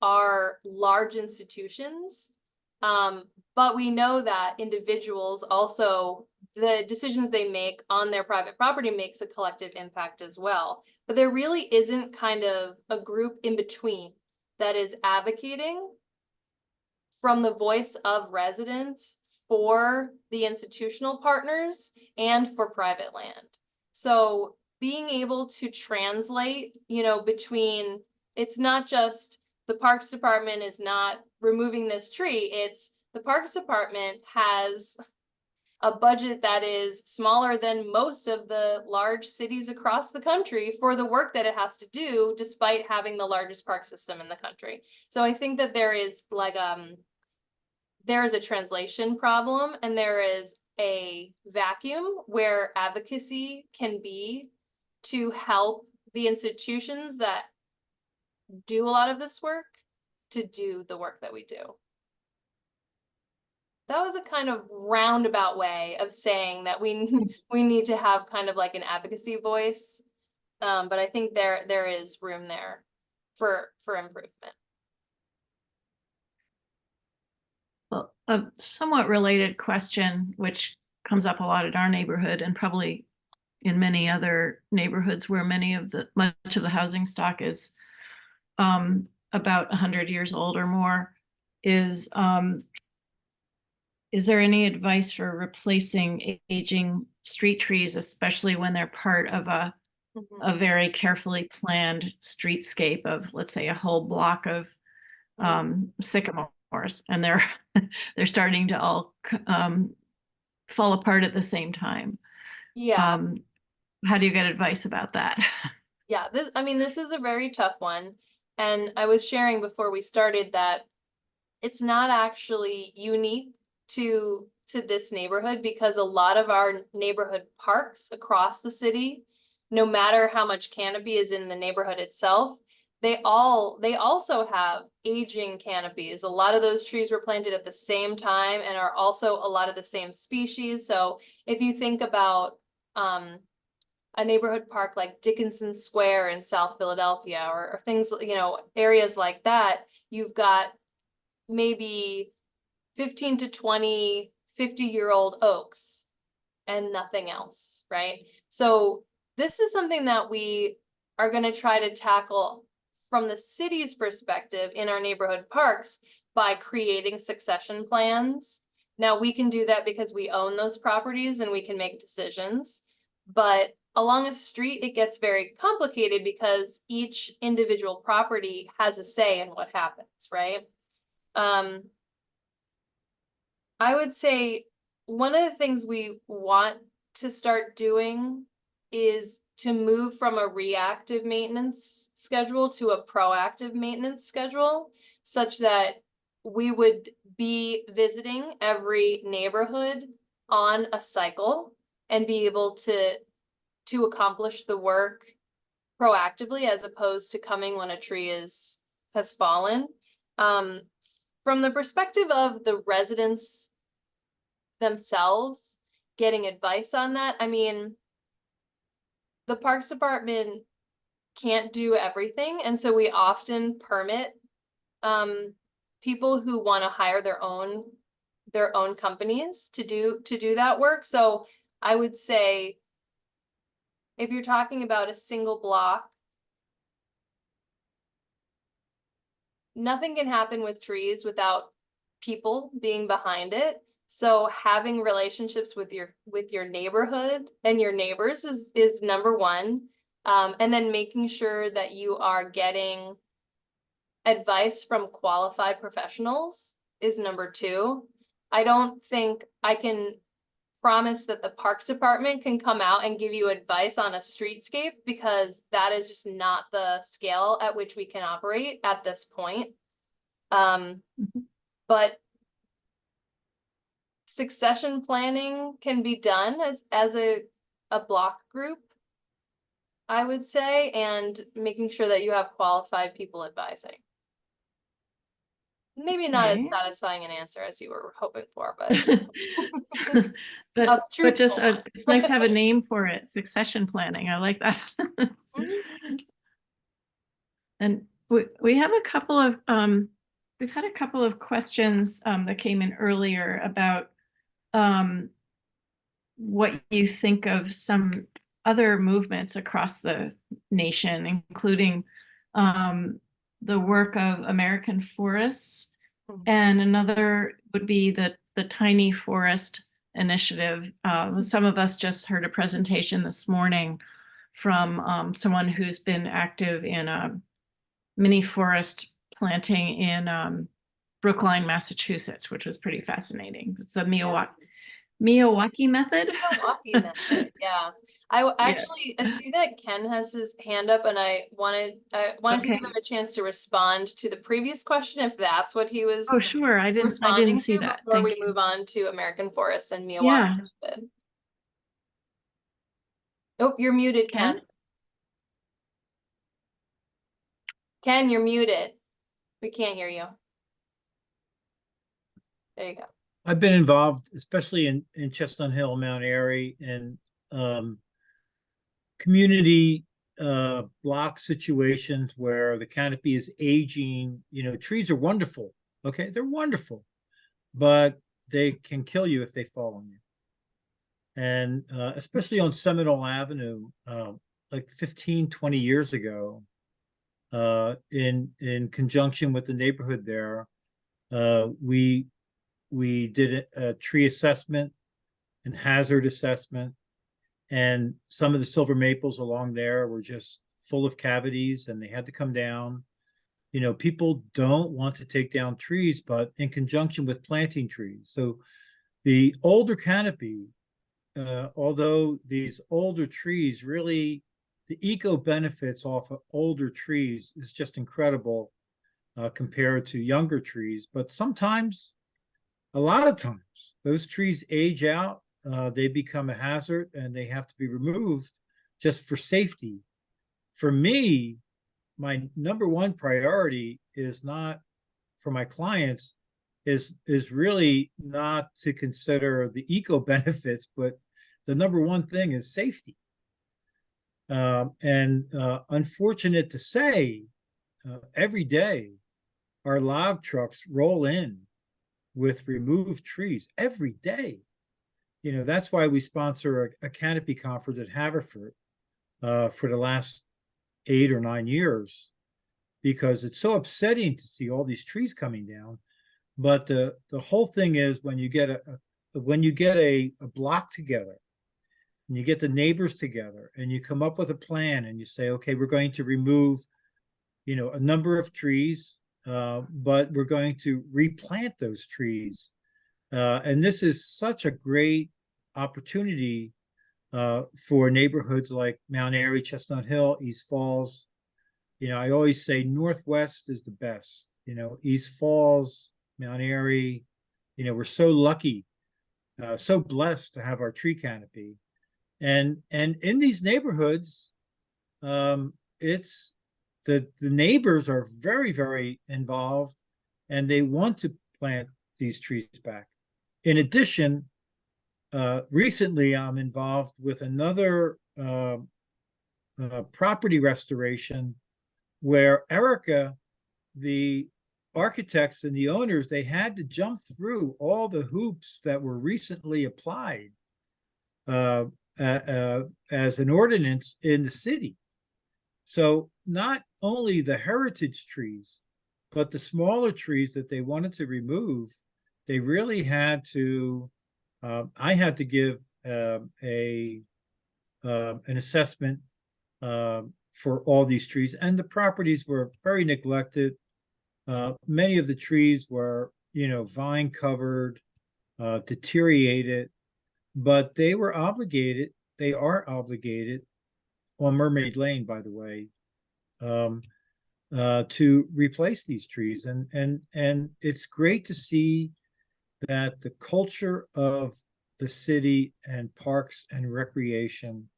are large institutions, but we know that individuals also, the decisions they make on their private property makes a collective impact as well. But there really isn't kind of a group in between that is advocating from the voice of residents for the institutional partners and for private land. So being able to translate, between, it's not just the Parks Department is not removing this tree, it's the Parks Department has a budget that is smaller than most of the large cities across the country for the work that it has to do, despite having the largest park system in the country. So I think that there is a translation problem, and there is a vacuum where advocacy can be to help the institutions that do a lot of this work to do the work that we do. That was a kind of roundabout way of saying that we need to have kind of like an advocacy voice, but I think there is room there for improvement. Well, a somewhat related question, which comes up a lot in our neighborhood and probably in many other neighborhoods where much of the housing stock is about 100 years old or more, is there any advice for replacing aging street trees, especially when they're part of a very carefully planned streetscape of, let's say, a whole block of sycamores, and they're starting to all fall apart at the same time? Yeah. How do you get advice about that? Yeah, this is a very tough one. And I was sharing before we started that it's not actually unique to this neighborhood, because a lot of our neighborhood parks across the city, no matter how much canopy is in the neighborhood itself, they also have aging canopies. A lot of those trees were planted at the same time and are also a lot of the same species. So if you think about a neighborhood park like Dickinson Square in South Philadelphia, or things, areas like that, you've got maybe 15 to 20 50-year-old oaks and nothing else, right? So this is something that we are going to try to tackle from the city's perspective in our neighborhood parks by creating succession plans. Now, we can do that because we own those properties and we can make decisions, but along a street, it gets very complicated because each individual property has a say in what happens, right? I would say one of the things we want to start doing is to move from a reactive maintenance schedule to a proactive maintenance schedule, such that we would be visiting every neighborhood on a cycle and be able to accomplish the work proactively, as opposed to coming when a tree has fallen. From the perspective of the residents themselves getting advice on that, the Parks Department can't do everything, and so we often permit people who want to hire their own companies to do that work. So I would say, if you're talking about a single block, nothing can happen with trees without people being behind it. So having relationships with your neighborhood and your neighbors is number one. And then making sure that you are getting advice from qualified professionals is number two. I don't think I can promise that the Parks Department can come out and give you advice on a streetscape, because that is just not the scale at which we can operate at this point. But succession planning can be done as a block group, I would say, and making sure that you have qualified people advising. Maybe not as Okay. satisfying an answer as you were hoping for, but But just truthful one. it's nice to have a name for it. Succession planning. I like that. Mhm. And we have a couple of we've had a couple of questions that came in earlier about what you think of some other movements across the nation, including the work of American forests, and another would be the Tiny Forest Initiative. Some of us just heard a presentation this morning from someone who's been active in mini forest planting in Brookline, Massachusetts, which was pretty fascinating. It's the Miyawaki method. Milwaukee method, yeah. Actually, I see that Ken has his hand up, and I wanted to give him a chance to respond to the previous question, if that's what he was Oh, sure. I didn't responding see to, that. before Thank we you. move on to American forests and Miyawaki Yeah. method. Oh, you're muted, Ken. Ken, you're muted. We can't hear you. There you go. I've been involved, especially in Chestnut Hill, Mount Airy, and community block situations where the canopy is aging. You know, trees are wonderful. Okay, they're wonderful, but they can kill you if they fall on you. And especially on Seminole Avenue, like 15, 20 years ago, in conjunction with the neighborhood there, we did a tree assessment and hazard assessment, and some of the silver maples along there were just full of cavities and they had to come down. You know, people don't want to take down trees, but in conjunction with planting trees. So the older canopy, although these older trees really, the eco benefits off of older trees is just incredible compared to younger trees. But sometimes, a lot of times, those trees age out, they become a hazard, and they have to be removed just for safety. For me, my number one priority is not, for my clients, is really not to consider the eco benefits, but the number one thing is safety. And unfortunate to say, every day our log trucks roll in with removed trees every day. You know, that's why we sponsor a canopy conference at Haverford for the last 8 or 9 years, because it's so upsetting to see all these trees coming down. But the whole thing is, when you get a block together, and you get the neighbors together, and you come up with a plan, and you say, okay, we're going to remove, you know, a number of trees, but we're going to replant those trees. And this is such a great opportunity for neighborhoods like Mount Airy, Chestnut Hill, East Falls. You know, I always say Northwest is the best. You know, East Falls, Mount Airy, you know, we're so lucky, so blessed to have our tree canopy. And in these neighborhoods, it's the neighbors are very, very involved, and they want to plant these trees back. In addition, recently I'm involved with another property restoration where Erica, the architects and the owners, they had to jump through all the hoops that were recently applied as an ordinance in the city. So not only the heritage trees, but the smaller trees that they wanted to remove, they really had to, I had to give an assessment for all these trees, and the properties were very neglected. Many of the trees were, you know, vine covered, deteriorated. but they were obligated, they are obligated on Mermaid Lane, by the way, to replace these trees. And it's great to see that the culture of the city and parks and recreation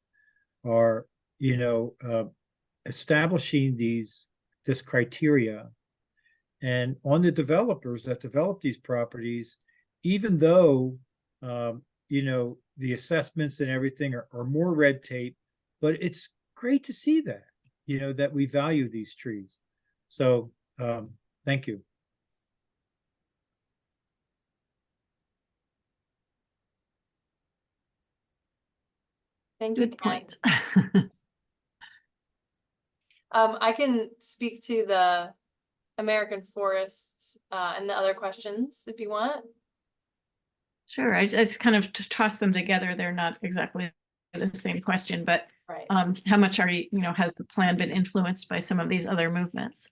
are, establishing this criteria. And on the developers that develop these properties, even though, the assessments and everything are more red tape, but it's great to see that, that we value these trees. So, thank you. Thank you, Good Ken. point. I can speak to the American forests and the other questions if you want. Sure, I just kind of toss them together. They're not exactly the same question, but Right. how much are you, has the plan been influenced by some of these other movements?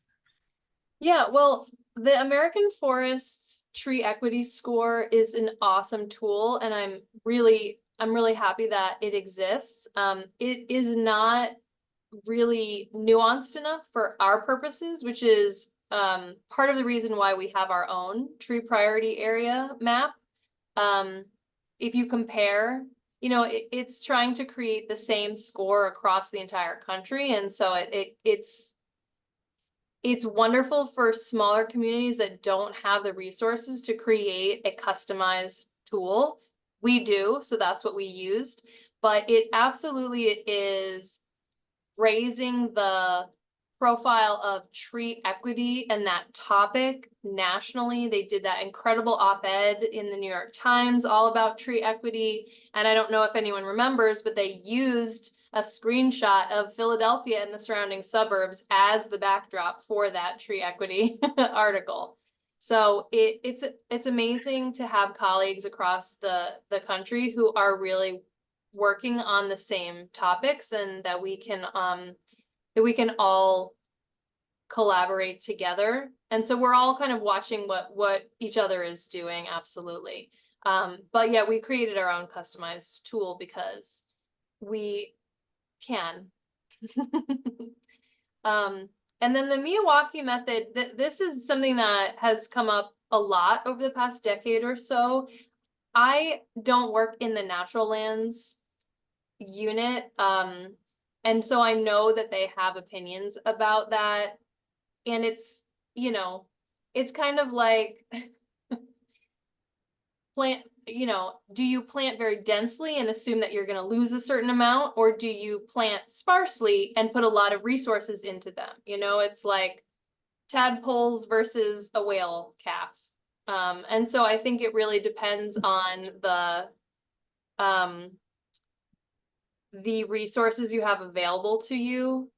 Yeah, well, the American Forests Tree Equity Score is an awesome tool, and I'm really happy that it exists. It is not really nuanced enough for our purposes, which is part of the reason why we have our own tree priority area map. If you compare, it's trying to create the same score across the entire country, and so it's wonderful for smaller communities that don't have the resources to create a customized tool. We do, so that's what we used, but it absolutely is raising the profile of tree equity and that topic nationally. They did that incredible op-ed in the New York Times all about tree equity. And I don't know if anyone remembers, but they used a screenshot of Philadelphia and the surrounding suburbs as the backdrop for that tree equity article. So it's amazing to have colleagues across the country who are really working on the same topics, and that we can all collaborate together. And so we're all kind of watching what each other is doing. Absolutely. But yeah, we created our own customized tool because we can. And then the Miyawaki method, this is something that has come up a lot over the past decade or so. I don't work in the natural lands unit, and so I know that they have opinions about that, and it's kind of like do you plant very densely and assume that you're going to lose a certain amount, or do you plant sparsely and put a lot of resources into them? It's like tadpoles versus a whale calf. And so I think it really depends on the resources you have available to you.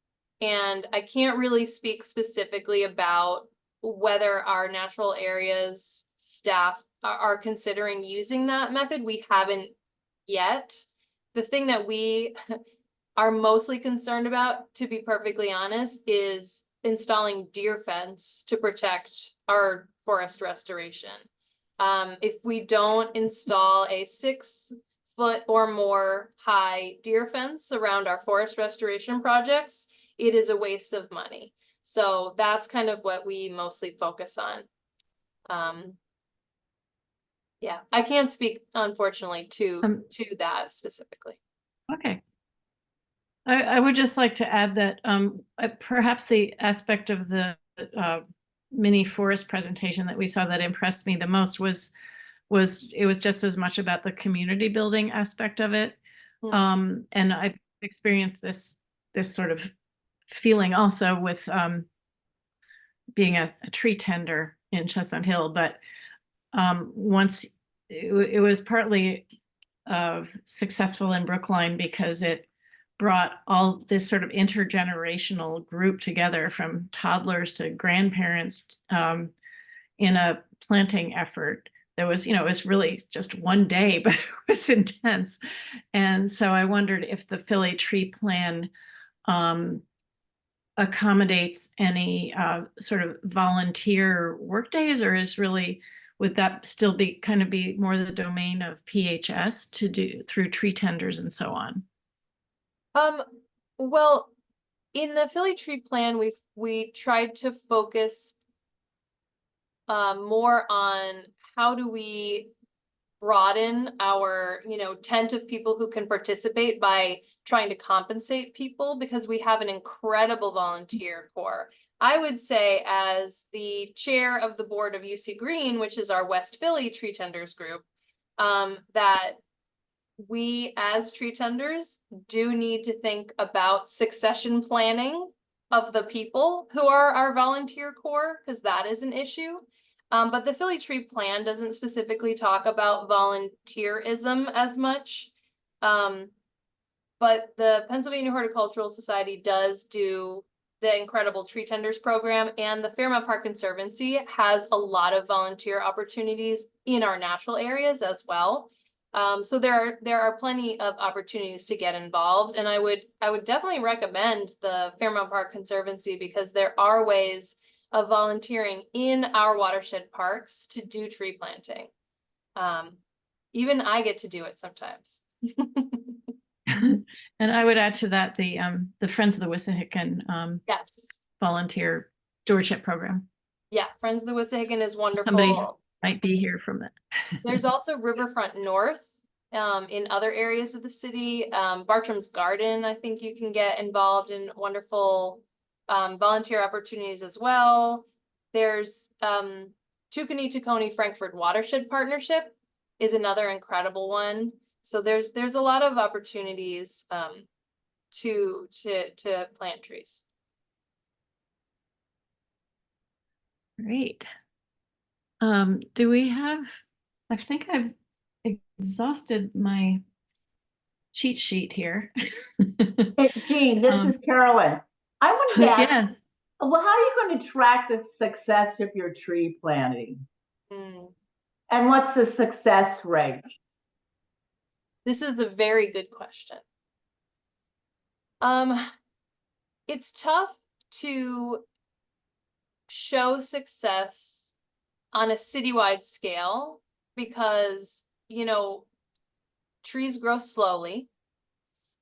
And I can't really speak specifically about whether our natural areas staff are considering using that method. We haven't yet. The thing that we are mostly concerned about, to be perfectly honest, is installing deer fence to protect our forest restoration. If we don't install a 6-foot or more high deer fence around our forest restoration projects, it is a waste of money. So that's kind of what we mostly focus on. Yeah, I can't speak, unfortunately, to that specifically. Okay. I would just like to add that perhaps the aspect of the mini forest presentation that we saw that impressed me the most was it was just as much about the community building aspect of it. And I've experienced this sort of feeling also with being a tree tender in Chestnut Hill, but once it was partly successful in Brookline because it brought all this sort of intergenerational group together, from toddlers to grandparents, in a planting effort. There was, it was really just one day, but it was intense. And so I wondered if the Philly Tree Plan accommodates any sort of volunteer work days, or is really would that still be more the domain of PHS to do through tree tenders and so on? Well, in the Philly tree plan, we tried to focus more on how do we broaden our, tent of people who can participate by trying to compensate people, because we have an incredible volunteer corps. I would say, as the chair of the board of UC Green, which is our West Philly tree tenders group, that we as tree tenders do need to think about succession planning of the people who are our volunteer corps, because that is an issue. But the Philly tree plan doesn't specifically talk about volunteerism as much. But the Pennsylvania Horticultural Society does do the incredible tree tenders program, and the Fairmount Park Conservancy has a lot of volunteer opportunities in our natural areas as well. So there are plenty of opportunities to get involved, and I would definitely recommend the Fairmount Park Conservancy, because there are ways of volunteering in our watershed parks to do tree planting. Even I get to do it sometimes. And I would add to that the Friends of the Wissahickon Yes. volunteer stewardship program. Yeah, Friends of the Wissahickon is wonderful. Somebody might be here from that. There's also Riverfront North in other areas of the city. Bartram's Garden, I think you can get involved in wonderful volunteer opportunities as well. There's Tucony Frankfurt Watershed Partnership is another incredible one. So there's a lot of opportunities to plant trees. Great. Do we have, I think I've exhausted my cheat sheet here. Hey, Jean, this is Carolyn. I wanted to ask, yes. well, how are you going to track the success of your tree planting? And what's the success rate? This is a very good question. It's tough to show success on a citywide scale because, trees grow slowly.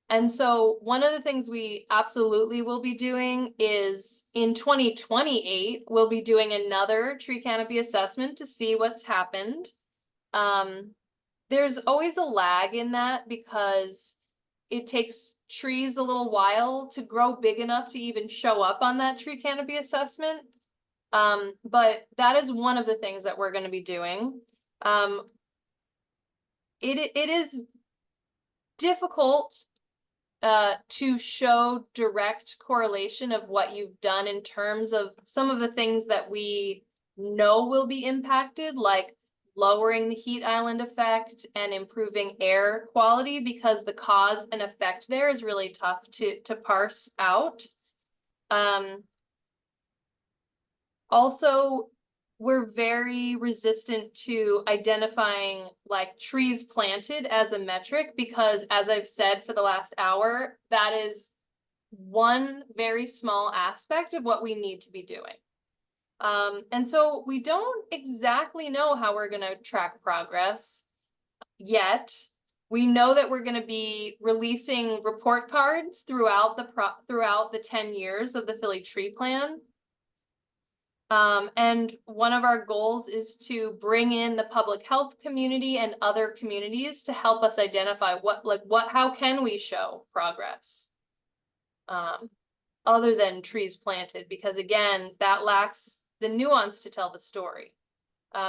And so one of the things we absolutely will be doing is in 2028, we'll be doing another tree canopy assessment to see what's happened. There's always a lag in that because it takes trees a little while to grow big enough to even show up on that tree canopy assessment. But that is one of the things that we're going to be doing. It is difficult to show direct correlation of what you've done in terms of some of the things that we know will be impacted, like lowering the heat island effect and improving air quality, because the cause and effect there is really tough to parse out. Also, we're very resistant to identifying like trees planted as a metric, because as I've said for the last hour, that is one very small aspect of what we need to be doing. And so we don't exactly know how we're going to track progress yet. We know that we're going to be releasing report cards throughout the 10 years of the Philly Tree Plan. And one of our goals is to bring in the public health community and other communities to help us identify how can we show progress other than trees planted, because again, that lacks the nuance to tell the story.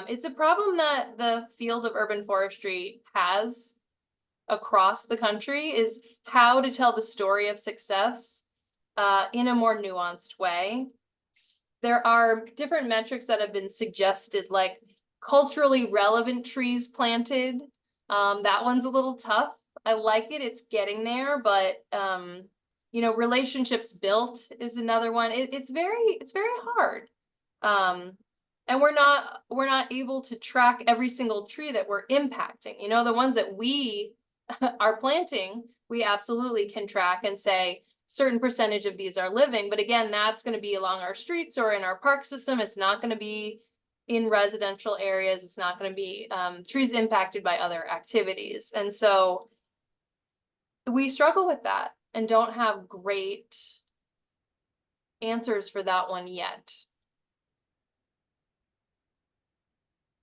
It's a problem that the field of urban forestry has across the country, is how to tell the story of success in a more nuanced way. There are different metrics that have been suggested, like culturally relevant trees planted. That one's a little tough. I like it, it's getting there, but relationships built is another one. It's very hard. And we're not able to track every single tree that we're impacting. The ones that we are planting, we absolutely can track and say certain percentage of these are living. But again, that's going to be along our streets or in our park system. It's not going to be in residential areas. It's not going to be trees impacted by other activities. And so we struggle with that and don't have great answers for that one yet.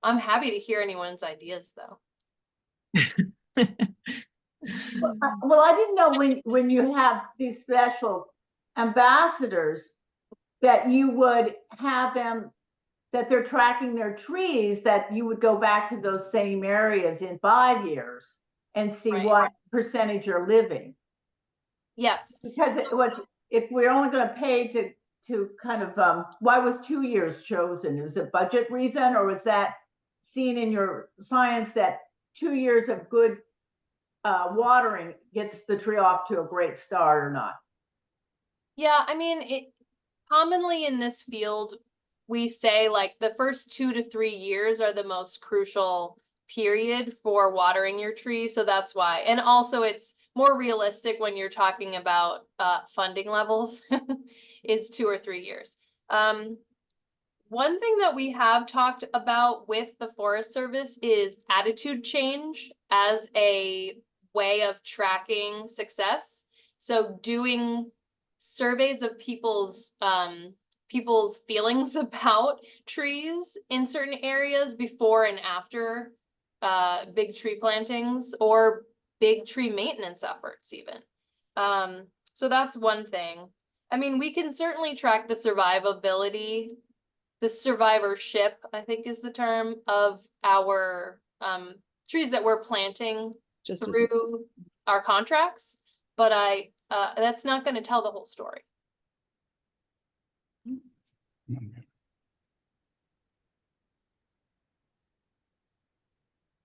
I'm happy to hear anyone's ideas though. Well, I didn't know when you have these special ambassadors that you would have them, that they're tracking their trees, that you would go back to those same areas in 5 years and see Right. what percentage you're living. Yes. Because it was, if we're only going to pay to kind of, why was 2 years chosen? Was it budget reason, or was that seen in your science that 2 years of good watering gets the tree off to a great start or not? Yeah, I mean, it commonly in this field, we say like the first 2 to 3 years are the most crucial period for watering your tree. So that's why. And also it's more realistic when you're talking about funding levels is 2 or 3 years. One thing that we have talked about with the Forest Service is attitude change as a way of tracking success. So doing surveys of people's feelings about trees in certain areas before and after big tree plantings or big tree maintenance efforts even. So that's one thing. I mean, we can certainly track the survivability, the survivorship, I think is the term, of our trees that we're planting Just as through our contracts, but that's not going to tell the whole story.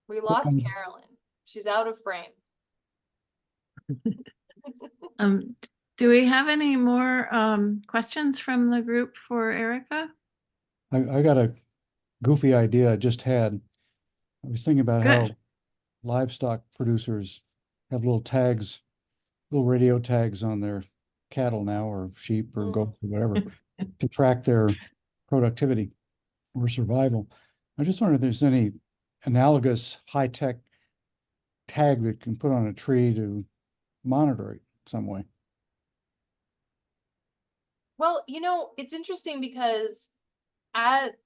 We lost Carolyn. She's out of frame. Do we have any more questions from the group for Erica? I got a goofy idea I just had. I was thinking about how Good. livestock producers have little tags, little radio tags on their cattle now, or sheep or goats or whatever, to track their productivity or survival. I just wonder if there's any analogous high-tech tag that can put on a tree to monitor it some way. Well, you know, it's interesting because at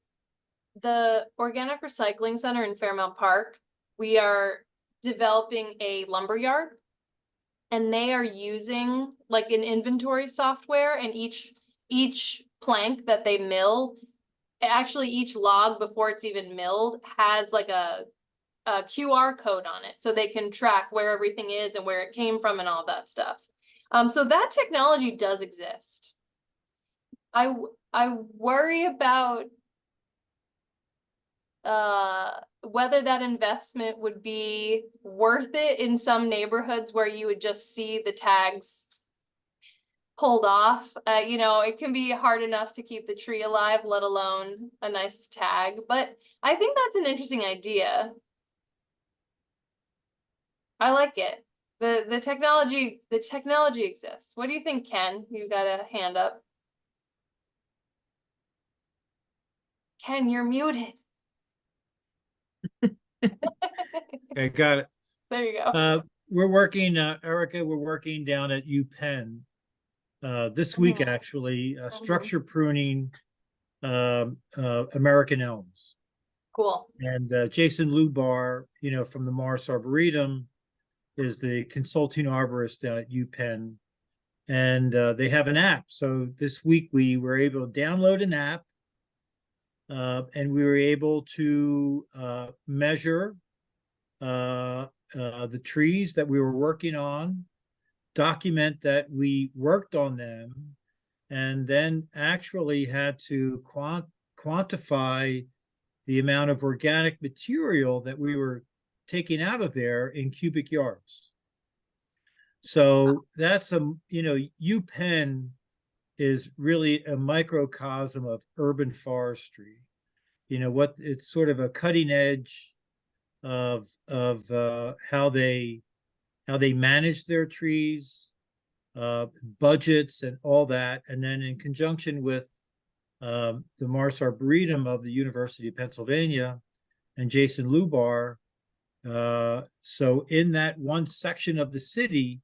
the Organic Recycling Center in Fairmount Park, we are developing a lumber yard, and they are using like an inventory software, and each plank that they mill, actually each log before it's even milled has like a QR code on it, so they can track where everything is and where it came from and all that stuff. So that technology does exist. I worry about whether that investment would be worth it in some neighborhoods where you would just see the tags pulled off. You know, it can be hard enough to keep the tree alive, let alone a nice tag. But I think that's an interesting idea. I like it. The technology exists. What do you think, Ken? You got a hand up. Ken, you're muted. Okay, got it. There you go. We're working, Erica, we're working down at UPenn this week, actually, structure pruning American elms. Cool. And Jason Lubar, you know, from the Morris Arboretum, is the consulting arborist down at UPenn. And they have an app. So this week we were able to download an app, and we were able to measure the trees that we were working on, document that we worked on them, and then actually had to quantify the amount of organic material that we were taking out of there in cubic yards. So that's you know, UPenn is really a microcosm of urban forestry. You know, what it's sort of a cutting edge of how they manage their trees, budgets and all that. And then in conjunction with the Mars Arboretum of the University of Pennsylvania, and Jason Lubar. So in that one section of the city,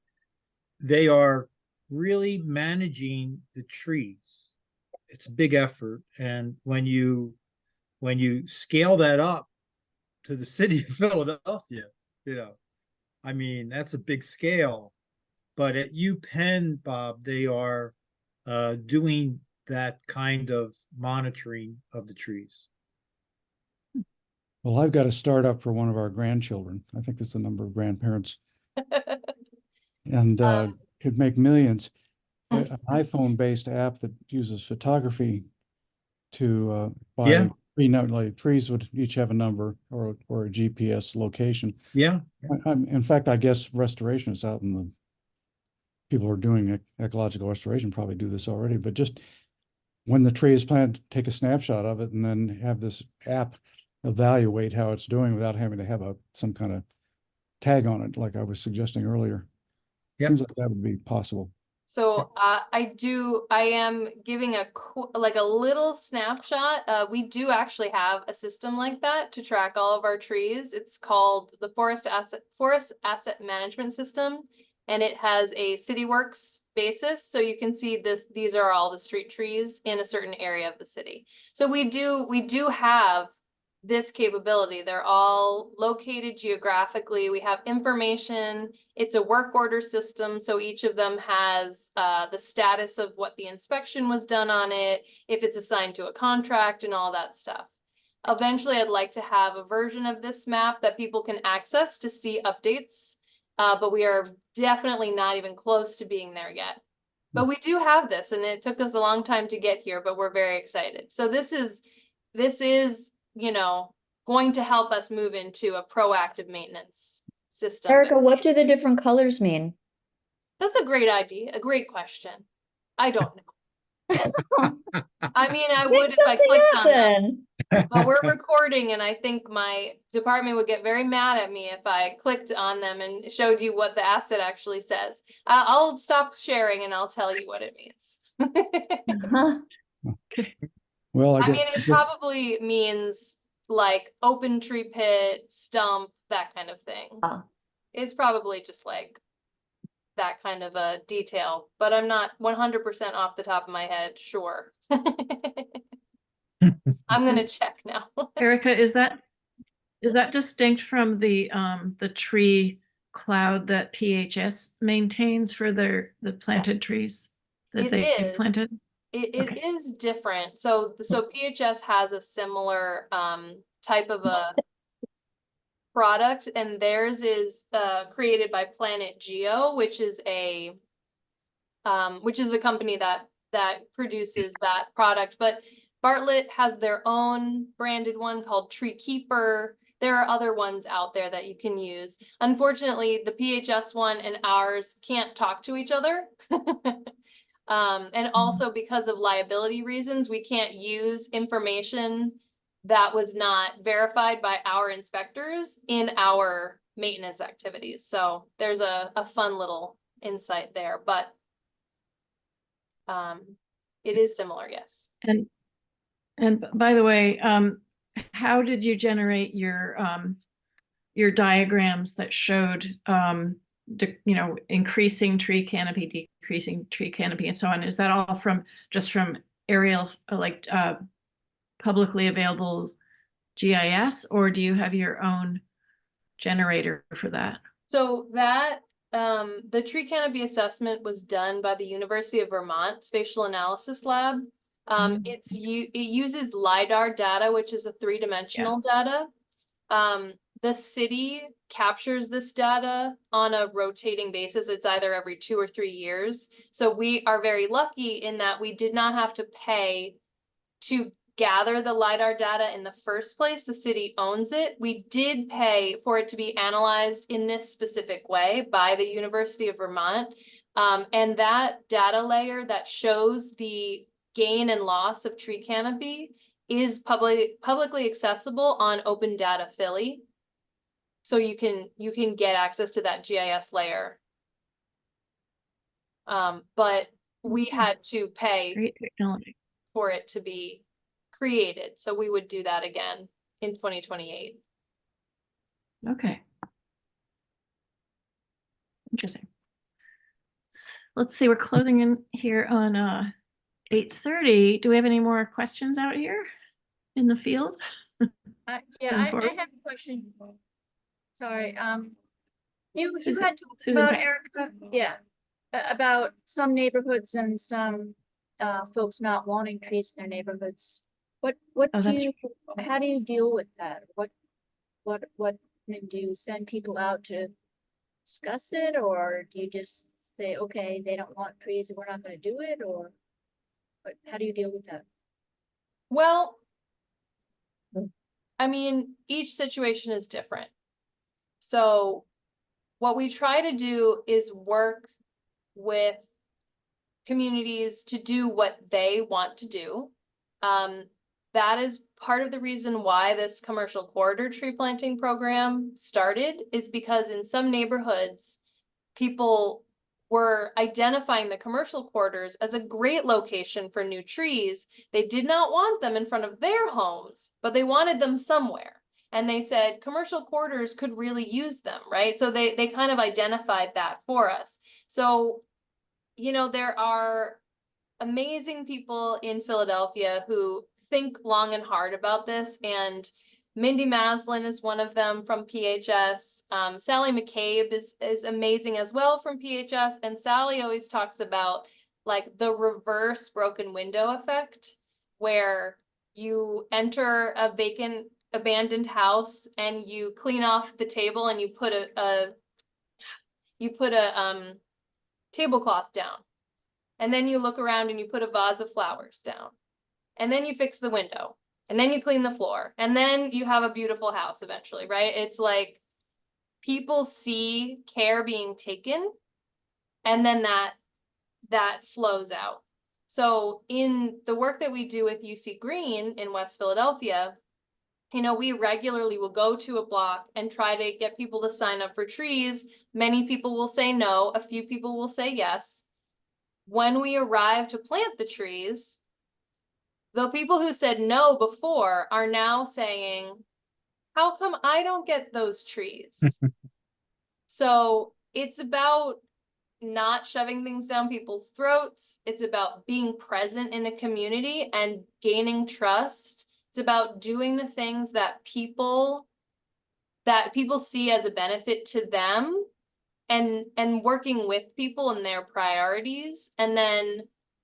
they are really managing the trees. It's a big effort. And when you scale that up to the city of Philadelphia, I mean, that's a big scale. But at UPenn, Bob, they are doing that kind of monitoring of the trees. Well, I've got a startup for one of our grandchildren. I think there's a number of grandparents, and could make millions. An iPhone-based app that uses photography to Yeah. like trees would each have a number or a GPS location. Yeah. In fact, I guess restoration is out in the people who are doing ecological restoration probably do this already, but just when the tree is planted, take a snapshot of it and then have this app evaluate how it's doing without having to have some kind of tag on it, like I was suggesting earlier. Yep. Seems like that would be possible. So I am giving a little snapshot. We do actually have a system like that to track all of our trees. It's called the Forest Asset Management System, and it has a CityWorks basis. So you can see these are all the street trees in a certain area of the city. So we do have this capability. They're all located geographically. We have information. It's a work order system, so each of them has the status of what the inspection was done on it, if it's assigned to a contract and all that stuff. Eventually, I'd like to have a version of this map that people can access to see updates, but we are definitely not even close to being there yet. But we do have this, and it took us a long time to get here, but we're very excited. So this is going to help us move into a proactive maintenance system. Erica, what do the different colors mean? That's a great idea, a great question. I don't know. I mean, I would if I clicked on them, but we're recording and I think my department would get very mad at me if I clicked on them and showed you what the asset actually says. I'll stop sharing and I'll tell you what it means. Well, I mean, it probably means like open tree pit, stump, that kind of thing. It's probably just like that kind of a detail, but I'm not 100% off the top of my head sure. I'm gonna check now. Erica, is that distinct from the tree cloud that PHS maintains for the planted trees that they've planted? It is different. So PHS has a similar type of a product, and theirs is created by Planet Geo, which is a company that produces that product. But Bartlett has their own branded one called Tree Keeper. There are other ones out there that you can use. Unfortunately, the PHS one and ours can't talk to each other. And also because of liability reasons, we can't use information that was not verified by our inspectors in our maintenance activities. So there's a fun little insight there, but it is similar, yes. And by the way, how did you generate your diagrams that showed increasing tree canopy, decreasing tree canopy, and so on? Is that all from aerial, publicly available GIS, or do you have your own generator for that? So that the tree canopy assessment was done by the University of Vermont Spatial Analysis Lab. It uses LiDAR data, which is a three-dimensional data. The city captures this data on a rotating basis. It's either every 2 or 3 years. So we are very lucky in that we did not have to pay to gather the LiDAR data in the first place. The city owns it. We did pay for it to be analyzed in this specific way by the University of Vermont. And that data layer that shows the gain and loss of tree canopy is publicly accessible on Open Data Philly. So you can get access to that GIS layer. But we had to pay Great technology for it to be created. So we would do that again in 2028. Okay. Interesting. Let's see, we're closing in here on 8:30. Do we have any more questions out here in the field? Yeah, Going I forward. have a question. Sorry, you Susan- had talked Susan about Peck. Erica, yeah, about some neighborhoods and some folks not wanting trees in their neighborhoods. What Oh, do that's you, how do you deal with that? Do you send people out to discuss it, or do you just say, okay, they don't want trees, we're not gonna do it, or how do you deal with that? Well, I mean, each situation is different. So what we try to do is work with communities to do what they want to do. That is part of the reason why this commercial corridor tree planting program started, is because in some neighborhoods, people were identifying the commercial corridors as a great location for new trees. They did not want them in front of their homes, but they wanted them somewhere. And they said commercial corridors could really use them, right? So they kind of identified that for us. So, you know, there are amazing people in Philadelphia who think long and hard about this, and Mindy Maslin is one of them from PHS. Sally McCabe is amazing as well from PHS, and Sally always talks about like the reverse broken window effect, where you enter a vacant abandoned house and you clean off the table and you put a tablecloth down. And then you look around and you put a vase of flowers down. And then you fix the window. And then you clean the floor. And then you have a beautiful house eventually, right? It's like people see care being taken, and then that flows out. So in the work that we do with UC Green in West Philadelphia, you know, we regularly will go to a block and try to get people to sign up for trees. Many people will say no. A few people will say yes. When we arrive to plant the trees, the people who said no before are now saying, how come I don't get those trees? So it's about not shoving things down people's throats. It's about being present in a community and gaining trust. It's about doing the things that people see as a benefit to them, and working with people and their priorities, and then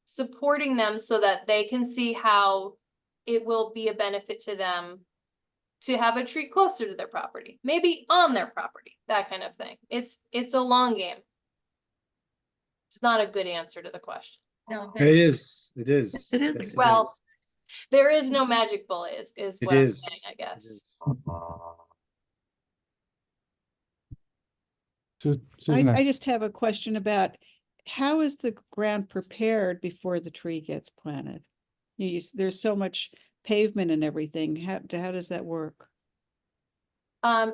supporting them so that they can see how it will be a benefit to them to have a tree closer to their property, maybe on their property, that kind of thing. It's a long game. It's not a good answer to the question. No, It is. It is. Yes, Well, is. there is no magic bullet is It what I'm is. saying, I It guess. is. Susan, I just have a question about how is the ground prepared before the tree gets planted? There's so much pavement and everything. How does that work?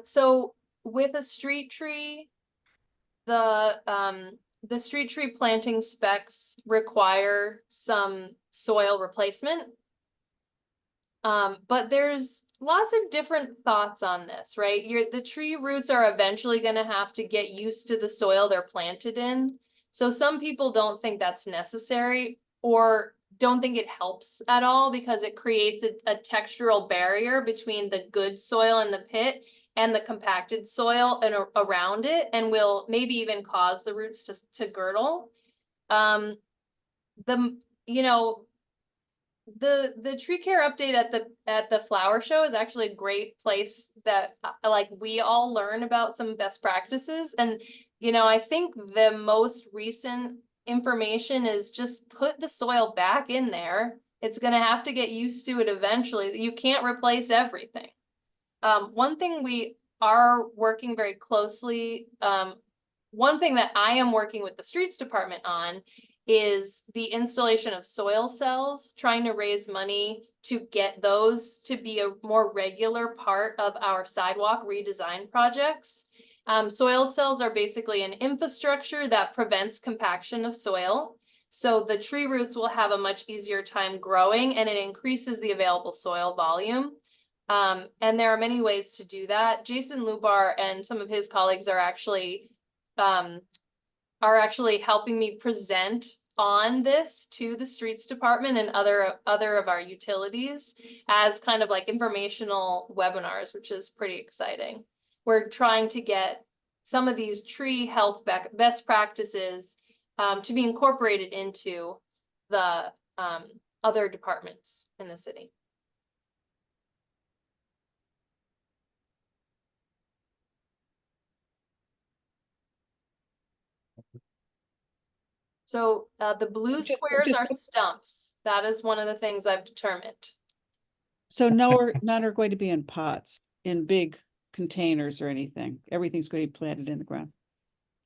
So with a street tree, the street tree planting specs require some soil replacement. But there's lots of different thoughts on this, right? The tree roots are eventually going to have to get used to the soil they're planted in. So some people don't think that's necessary, or don't think it helps at all, because it creates a textural barrier between the good soil in the pit and the compacted soil and around it, and will maybe even cause the roots to girdle. The tree care update at the flower show is actually a great place that like we all learn about some best practices. And I think the most recent information is just put the soil back in there. It's going to have to get used to it eventually. You can't replace everything. One thing we are working very closely, one thing that I am working with the streets department on is the installation of soil cells, trying to raise money to get those to be a more regular part of our sidewalk redesign projects. Soil cells are basically an infrastructure that prevents compaction of soil. So the tree roots will have a much easier time growing, and it increases the available soil volume. And there are many ways to do that. Jason Lubar and some of his colleagues are actually helping me present on this to the streets department and other of our utilities as kind of like informational webinars, which is pretty exciting. We're trying to get some of these tree health best practices to be incorporated into the other departments in the city. So the blue squares are stumps. That is one of the things I've determined. So none are going to be in pots, in big containers or anything. Everything's going to be planted in the ground.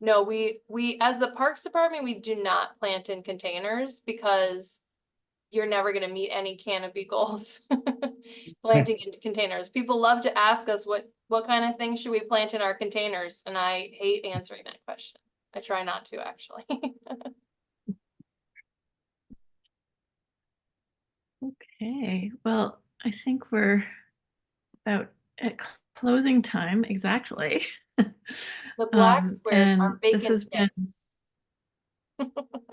No, we as the Parks Department, we do not plant in containers because you're never going to meet any canopy goals planting into containers. People love to ask us what kind of things should we plant in our containers, and I hate answering that question. I try not to, actually. Okay, well, I think we're about at closing time exactly. The black squares are and this vacant has been, pits.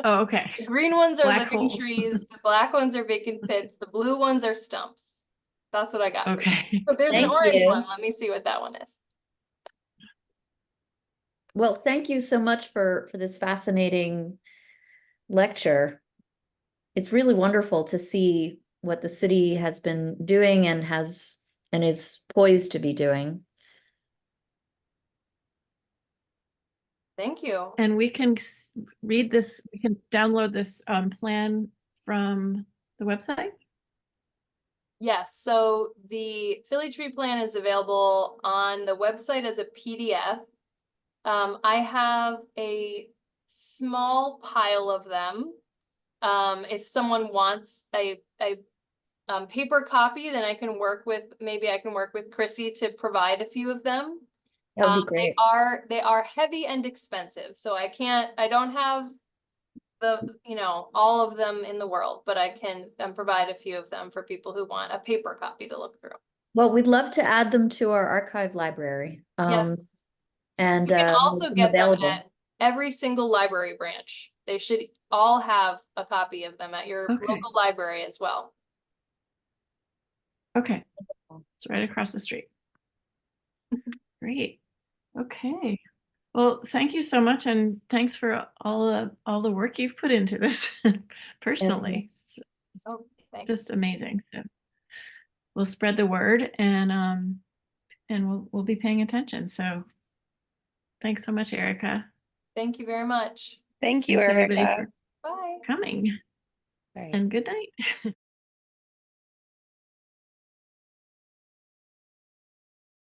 oh, okay. The green ones are Black living holes. trees, the black ones are vacant pits, the blue ones are stumps. That's what I got. Okay. But there's an Thank orange you. one. Let me see what that one is. Well, thank you so much for this fascinating lecture. It's really wonderful to see what the city has been doing and is poised to be doing. Thank you. And we can read this, we can download this plan from the website? Yes, so the Philly Tree Plan is available on the website as a PDF. I have a small pile of them. If someone wants a paper copy, then maybe I can work with Chrissy to provide a few of them. That would be great. They are heavy and expensive, so I don't have all of them in the world, but I can provide a few of them for people who want a paper copy to look through. Well, we'd love to add them to our archive library. Yes. And You can also make get them available. at every single library branch. They should all have a copy of them at your local library as well. Okay, it's right across the street. Great. Okay. Well, thank you so much, and thanks for all the work you've put into this personally. It's Oh, thanks. just amazing. So we'll spread the word, and we'll be paying attention. So thanks so much, Erica. Thank you very much. Thank you, Thanks everybody Erica. for Bye. coming. Bye. And good night.